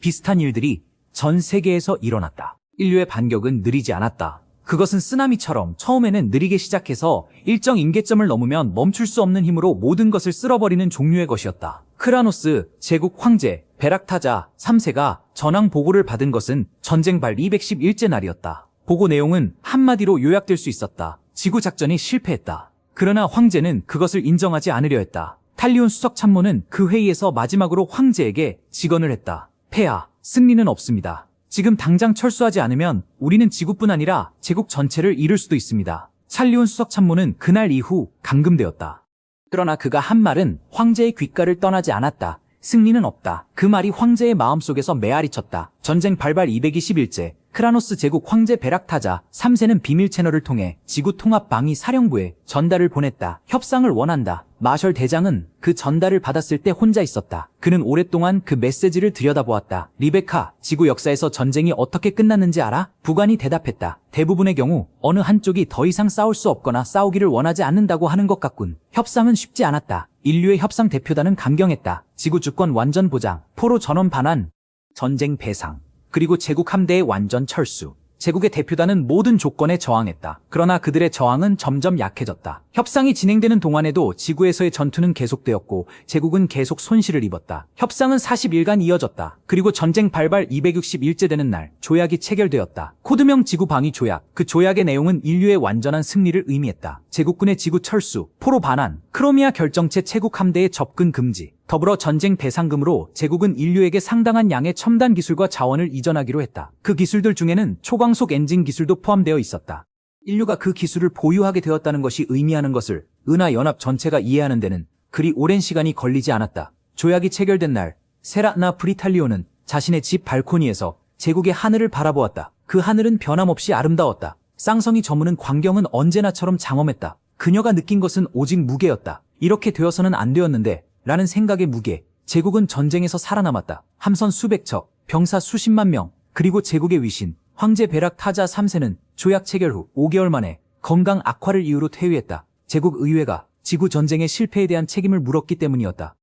비슷한 일들이 전 세계에서 일어났다. 인류의 반격은 느리지 않았다. 그것은 쓰나미처럼 처음에는 느리게 시작해서 일정 임계점을 넘으면 멈출 수 없는 힘으로 모든 것을 쓸어버리는 종류의 것이었다. 크라노스, 제국 황제, 베락타자 3세가 전황 보고를 받은 것은 전쟁 발 211째 날이었다. 보고 내용은 한마디로 요약될 수 있었다. 지구 작전이 실패했다. 그러나 황제는 그것을 인정하지 않으려 했다. 탈리온 수석 참모는 그 회의에서 마지막으로 황제에게 직언을 했다. 폐하, 승리는 없습니다. 지금 당장 철수하지 않으면 우리는 지구뿐 아니라 제국 전체를 잃을 수도 있습니다. 찰리온 수석 참모는 그날 이후 감금되었다. 그러나 그가 한 말은 황제의 귓가를 떠나지 않았다. 승리는 없다. 그 말이 황제의 마음속에서 메아리 쳤다. 전쟁 발발 221째, 크라노스 제국 황제 베락타자 3세는 비밀 채널을 통해 지구 통합 방위 사령부에 전달을 보냈다. 협상을 원한다. 마셜 대장은 그 전달을 받았을 때 혼자 있었다. 그는 오랫동안 그 메시지를 들여다보았다. 리베카, 지구 역사에서 전쟁이 어떻게 끝났는지 알아? 부관이 대답했다. 대부분의 경우 어느 한쪽이 더 이상 싸울 수 없거나 싸우기를 원하지 않는다고 하는 것 같군. 협상은 쉽지 않았다. 인류의 협상 대표단은 강경했다. 지구 주권 완전 보장, 포로 전원 반환, 전쟁 배상, 그리고 제국 함대의 완전 철수. 제국의 대표단은 모든 조건에 저항했다. 그러나 그들의 저항은 점점 약해졌다. 협상이 진행되는 동안에도 지구에서의 전투는 계속되었고 제국은 계속 손실을 입었다. 협상은 40일간 이어졌다. 그리고 전쟁 발발 261째 되는 날 조약이 체결되었다. 코드명 지구 방위 조약. 그 조약의 내용은 인류의 완전한 승리를 의미했다. 제국군의 지구 철수, 포로 반환, 크로미아 결정체 제국 함대의 접근 금지, 더불어 전쟁 배상금으로 제국은 인류에게 상당한 양의 첨단 기술과 자원을 이전하기로 했다. 그 기술들 중에는 초광속 엔진 기술도 포함되어 있었다. 인류가 그 기술을 보유하게 되었다는 것이 의미하는 것을 은하연합 전체가 이해하는 데는 그리 오랜 시간이 걸리지 않았다. 조약이 체결된 날, 세라나 프리탈리오는 자신의 집 발코니에서 제국의 하늘을 바라보았다. 그 하늘은 변함없이 아름다웠다. 쌍성이 저무는 광경은 언제나처럼 장엄했다. 그녀가 느낀 것은 오직 무게였다. 이렇게 되어서는 안 되었는데 라는 생각의 무게. 제국은 전쟁에서 살아남았다. 함선 수백 척, 병사 수십만 명, 그리고 제국의 위신 황제 베락타자 3세는 조약 체결 후 5개월 만에 건강 악화를 이유로 퇴위했다. 제국 의회가 지구 전쟁의 실패에 대한 책임을 물었기 때문이었다.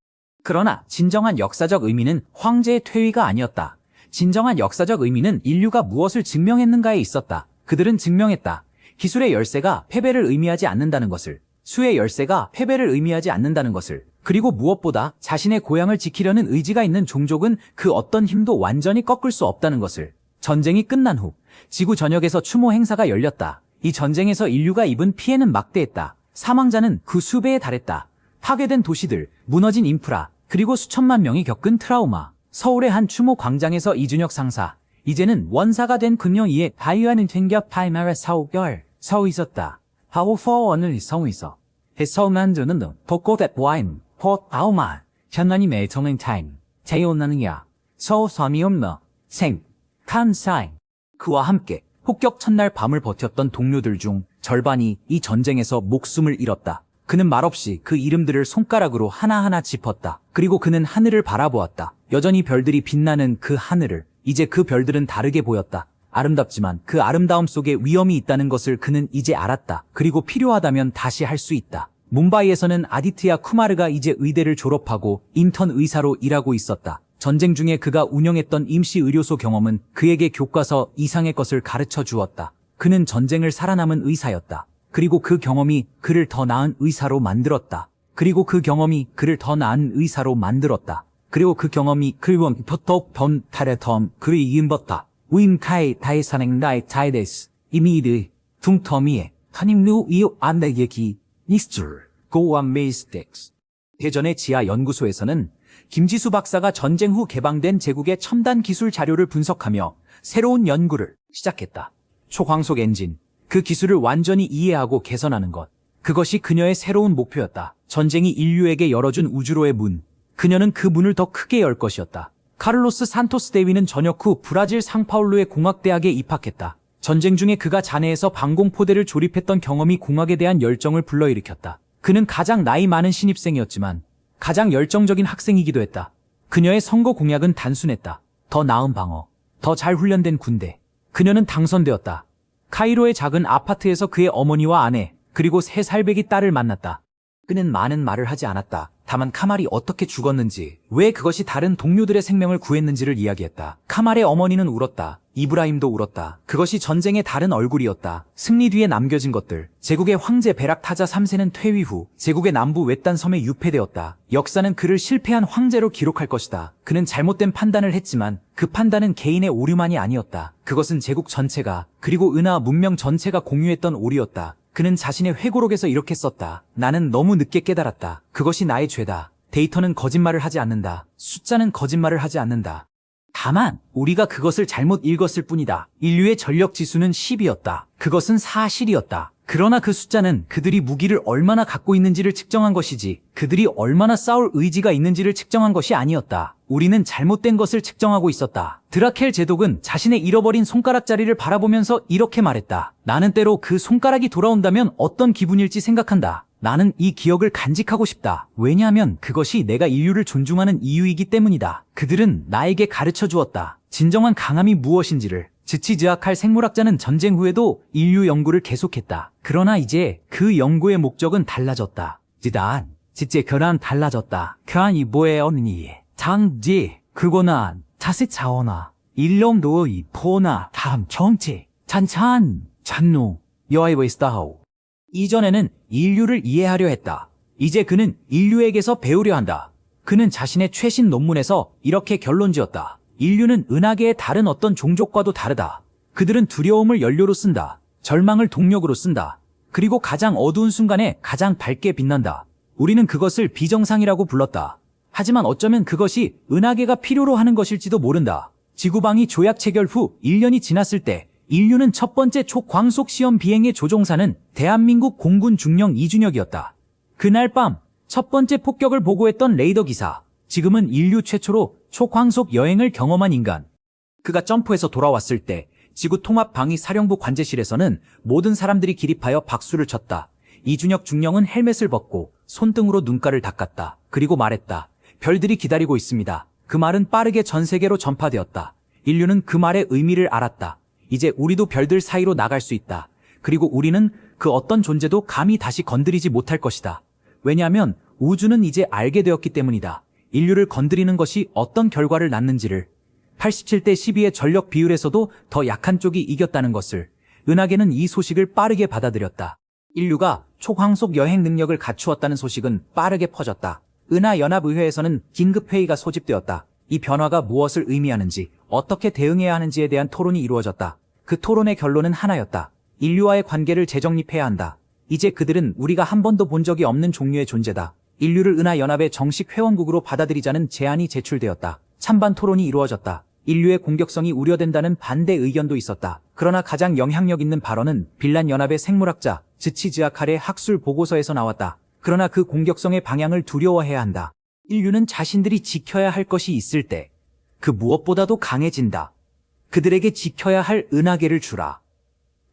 그러나 진정한 역사적 의미는 황제의 퇴위가 아니었다. 진정한 역사적 의미는 인류가 무엇을 증명했는가에 있었다. 그들은 증명했다. 기술의 열세가 패배를 의미하지 않는다는 것을, 수의 열세가 패배를 의미하지 않는다는 것을, 그리고 무엇보다 자신의 고향을 지키려는 의지가 있는 종족은 그 어떤 힘도 완전히 꺾을 수 없다는 것을. 전쟁이 끝난 후 지구 전역에서 추모 행사가 열렸다. 이 전쟁에서 인류가 입은 피해는 막대했다. 사망자는 그 수배에 달했다. 파괴된 도시들, 무너진 인프라, 그리고 수천만 명이 겪은 트라우마. 서울의 한 추모 광장에서 이준혁 상사, 이제는 원사가 된 그녀이에 다이어는 챙겨 파이마라 사오결 서 있었다. 하우 포원을 서 있어. 해서 만드는 등 벚꽃의 와인, 벚 아우마, 현난이 매정한 타임, 제요나는야, 서우섬이 없나, 생, 칸사인. 그와 함께 폭격 첫날 밤을 버텼던 동료들 중 절반이 이 전쟁에서 목숨을 잃었다. 그는 말없이 그 이름들을 손가락으로 하나하나 짚었다. 그리고 그는 하늘을 바라보았다. 여전히 별들이 빛나는 그 하늘을. 이제 그 별들은 다르게 보였다. 아름답지만 그 아름다움 속에 위험이 있다는 것을 그는 이제 알았다. 그리고 필요하다면 다시 할 수 있다. 뭄바이에서는 아디트야 쿠마르가 이제 의대를 졸업하고 인턴 의사로 일하고 있었다. 전쟁 중에 그가 운영했던 임시 의료소 경험은 그에게 교과서 이상의 것을 가르쳐 주었다. 그는 전쟁을 살아남은 의사였다. 그리고 그 경험이 그를 더 나은 의사로 만들었다. 그리고 그 경험이 그를 더 나은 의사로 만들었다. 그리고 그 경험이 그리고 포톡 번 타레텀 그리 이음버다. 우임카이 다이사냉 나이 타이데스 이미드 둥터미에 타님누 이오 안데예기 니스줄 고암 메이스텍스. 대전의 지하 연구소에서는 김지수 박사가 전쟁 후 개방된 제국의 첨단 기술 자료를 분석하며 새로운 연구를 시작했다. 초광속 엔진, 그 기술을 완전히 이해하고 개선하는 것. 그것이 그녀의 새로운 목표였다. 전쟁이 인류에게 열어준 우주로의 문. 그녀는 그 문을 더 크게 열 것이었다. 카를로스 산토스 대위는 전역 후 브라질 상파울루의 공학대학에 입학했다. 전쟁 중에 그가 잔해에서 방공포대를 조립했던 경험이 공학에 대한 열정을 불러일으켰다. 그는 가장 나이 많은 신입생이었지만 가장 열정적인 학생이기도 했다. 그녀의 선거 공약은 단순했다. 더 나은 방어, 더 잘 훈련된 군대. 그녀는 당선되었다. 카이로의 작은 아파트에서 그의 어머니와 아내, 그리고 3살배기 딸을 만났다. 그는 많은 말을 하지 않았다. 다만 카말이 어떻게 죽었는지, 왜 그것이 다른 동료들의 생명을 구했는지를 이야기했다. 카말의 어머니는 울었다. 이브라임도 울었다. 그것이 전쟁의 다른 얼굴이었다. 승리 뒤에 남겨진 것들. 제국의 황제 베락 타자 3세는 퇴위 후 제국의 남부 외딴 섬에 유폐되었다. 역사는 그를 실패한 황제로 기록할 것이다. 그는 잘못된 판단을 했지만 그 판단은 개인의 오류만이 아니었다. 그것은 제국 전체가, 그리고 은하 문명 전체가 공유했던 오류였다. 그는 자신의 회고록에서 이렇게 썼다. 나는 너무 늦게 깨달았다. 그것이 나의 죄다. 데이터는 거짓말을 하지 않는다. 숫자는 거짓말을 하지 않는다. 다만 우리가 그것을 잘못 읽었을 뿐이다. 인류의 전력 지수는 10이었다. 그것은 사실이었다. 그러나 그 숫자는 그들이 무기를 얼마나 갖고 있는지를 측정한 것이지 그들이 얼마나 싸울 의지가 있는지를 측정한 것이 아니었다. 우리는 잘못된 것을 측정하고 있었다. 드라켈 제독은 자신의 잃어버린 손가락자리를 바라보면서 이렇게 말했다. 나는 때로 그 손가락이 돌아온다면 어떤 기분일지 생각한다. 나는 이 기억을 간직하고 싶다. 왜냐하면 그것이 내가 인류를 존중하는 이유이기 때문이다. 그들은 나에게 가르쳐 주었다. 진정한 강함이 무엇인지를. 즈치즈아칼 생물학자는 전쟁 후에도 인류 연구를 계속했다. 그러나 이제 그 연구의 목적은 달라졌다. 지단, 지제 그란 달라졌다. 그안이 뭐예요, 언니? 장지, 그거나 자세 차원아. 일롱도의 포나 다음 정치. 찬찬, 찬노, 여아이웨스타하오. 이전에는 인류를 이해하려 했다. 이제 그는 인류에게서 배우려 한다. 그는 자신의 최신 논문에서 이렇게 결론지었다. 인류는 은하계의 다른 어떤 종족과도 다르다. 그들은 두려움을 연료로 쓴다. 절망을 동력으로 쓴다. 그리고 가장 어두운 순간에 가장 밝게 빛난다. 우리는 그것을 비정상이라고 불렀다. 하지만 어쩌면 그것이 은하계가 필요로 하는 것일지도 모른다. 지구방위 조약 체결 후 1년이 지났을 때 인류는 첫 번째 초광속 시험 비행의 조종사는 대한민국 공군 중령 이준혁이었다. 그날 밤 첫 번째 폭격을 보고했던 레이더 기사, 지금은 인류 최초로 초광속 여행을 경험한 인간. 그가 점프해서 돌아왔을 때 지구 통합 방위 사령부 관제실에서는 모든 사람들이 기립하여 박수를 쳤다. 이준혁 중령은 헬멧을 벗고 손등으로 눈가를 닦았다. 그리고 말했다. 별들이 기다리고 있습니다. 그 말은 빠르게 전 세계로 전파되었다. 인류는 그 말의 의미를 알았다. 이제 우리도 별들 사이로 나갈 수 있다. 그리고 우리는 그 어떤 존재도 감히 다시 건드리지 못할 것이다. 왜냐하면 우주는 이제 알게 되었기 때문이다. 인류를 건드리는 것이 어떤 결과를 낳는지를. 87대 12의 전력 비율에서도 더 약한 쪽이 이겼다는 것을. 은하계는 이 소식을 빠르게 받아들였다. 인류가 초광속 여행 능력을 갖추었다는 소식은 빠르게 퍼졌다. 은하연합의회에서는 긴급회의가 소집되었다. 이 변화가 무엇을 의미하는지, 어떻게 대응해야 하는지에 대한 토론이 이루어졌다. 그 토론의 결론은 하나였다. 인류와의 관계를 재정립해야 한다. 이제 그들은 우리가 한 번도 본 적이 없는 종류의 존재다. 인류를 은하연합의 정식 회원국으로 받아들이자는 제안이 제출되었다. 찬반 토론이 이루어졌다. 인류의 공격성이 우려된다는 반대 의견도 있었다. 그러나 가장 영향력 있는 발언은 빌란 연합의 생물학자 즈치즈아칼의 학술 보고서에서 나왔다. 그러나 그 공격성의 방향을 두려워해야 한다. 인류는 자신들이 지켜야 할 것이 있을 때 그 무엇보다도 강해진다. 그들에게 지켜야 할 은하계를 주라.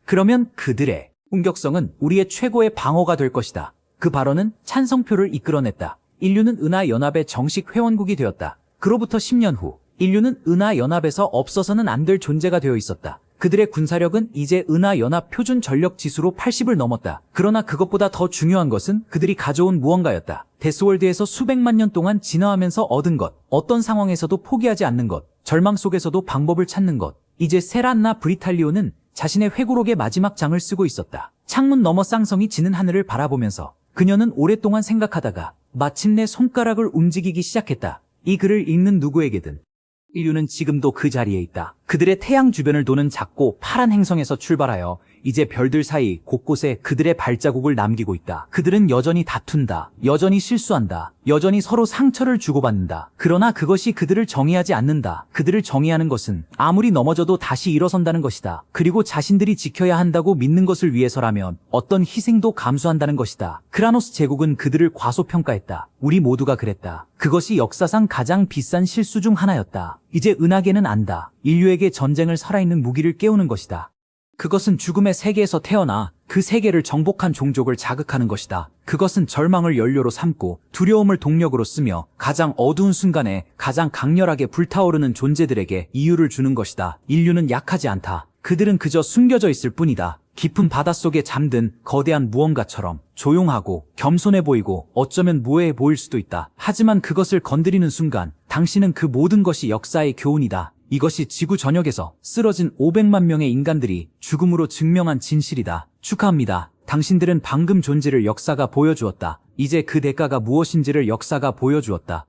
그러면 그들의 공격성은 우리의 최고의 방어가 될 것이다. 그 발언은 찬성표를 이끌어냈다. 인류는 은하연합의 정식 회원국이 되었다. 그로부터 10년 후 인류는 은하연합에서 없어서는 안 될 존재가 되어 있었다. 그들의 군사력은 이제 은하연합 표준 전력 지수로 80을 넘었다. 그러나 그것보다 더 중요한 것은 그들이 가져온 무언가였다. 데스월드에서 수백만 년 동안 진화하면서 얻은 것, 어떤 상황에서도 포기하지 않는 것, 절망 속에서도 방법을 찾는 것. 이제 세란나 브리탈리오는 자신의 회고록의 마지막 장을 쓰고 있었다. 창문 너머 쌍성이 지는 하늘을 바라보면서 그녀는 오랫동안 생각하다가 마침내 손가락을 움직이기 시작했다. 이 글을 읽는 누구에게든 인류는 지금도 그 자리에 있다. 그들의 태양 주변을 도는 작고 파란 행성에서 출발하여 이제 별들 사이 곳곳에 그들의 발자국을 남기고 있다. 그들은 여전히 다툰다. 여전히 실수한다. 여전히 서로 상처를 주고받는다. 그러나 그것이 그들을 정의하지 않는다. 그들을 정의하는 것은 아무리 넘어져도 다시 일어선다는 것이다. 그리고 자신들이 지켜야 한다고 믿는 것을 위해서라면 어떤 희생도 감수한다는 것이다. 크라노스 제국은 그들을 과소평가했다. 우리 모두가 그랬다. 그것이 역사상 가장 비싼 실수 중 하나였다. 이제 은하계는 안다. 인류에게 전쟁을 살아있는 무기를 깨우는 것이다. 그것은 죽음의 세계에서 태어나 그 세계를 정복한 종족을 자극하는 것이다. 그것은 절망을 연료로 삼고 두려움을 동력으로 쓰며 가장 어두운 순간에 가장 강렬하게 불타오르는 존재들에게 이유를 주는 것이다. 인류는 약하지 않다. 그들은 그저 숨겨져 있을 뿐이다. 깊은 바닷속에 잠든 거대한 무언가처럼 조용하고 겸손해 보이고 어쩌면 무해해 보일 수도 있다. 하지만 그것을 건드리는 순간 당신은 그 모든 것이 역사의 교훈이다. 이것이 지구 전역에서 쓰러진 500만 명의 인간들이 죽음으로 증명한 진실이다. 축하합니다. 당신들은 방금 존재를 역사가 보여주었다. 이제 그 대가가 무엇인지를 역사가 보여주었다.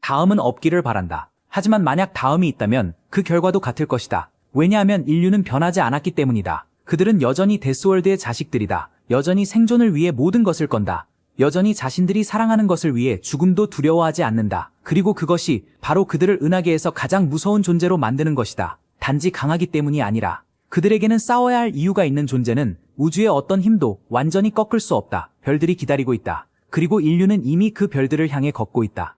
다음은 없기를 바란다. 하지만 만약 다음이 있다면 그 결과도 같을 것이다. 왜냐하면 인류는 변하지 않았기 때문이다. 그들은 여전히 데스월드의 자식들이다. 여전히 생존을 위해 모든 것을 건다. 여전히 자신들이 사랑하는 것을 위해 죽음도 두려워하지 않는다. 그리고 그것이 바로 그들을 은하계에서 가장 무서운 존재로 만드는 것이다. 단지 강하기 때문이 아니라 그들에게는 싸워야 할 이유가 있는 존재는 우주의 어떤 힘도 완전히 꺾을 수 없다. 별들이 기다리고 있다. 그리고 인류는 이미 그 별들을 향해 걷고 있다.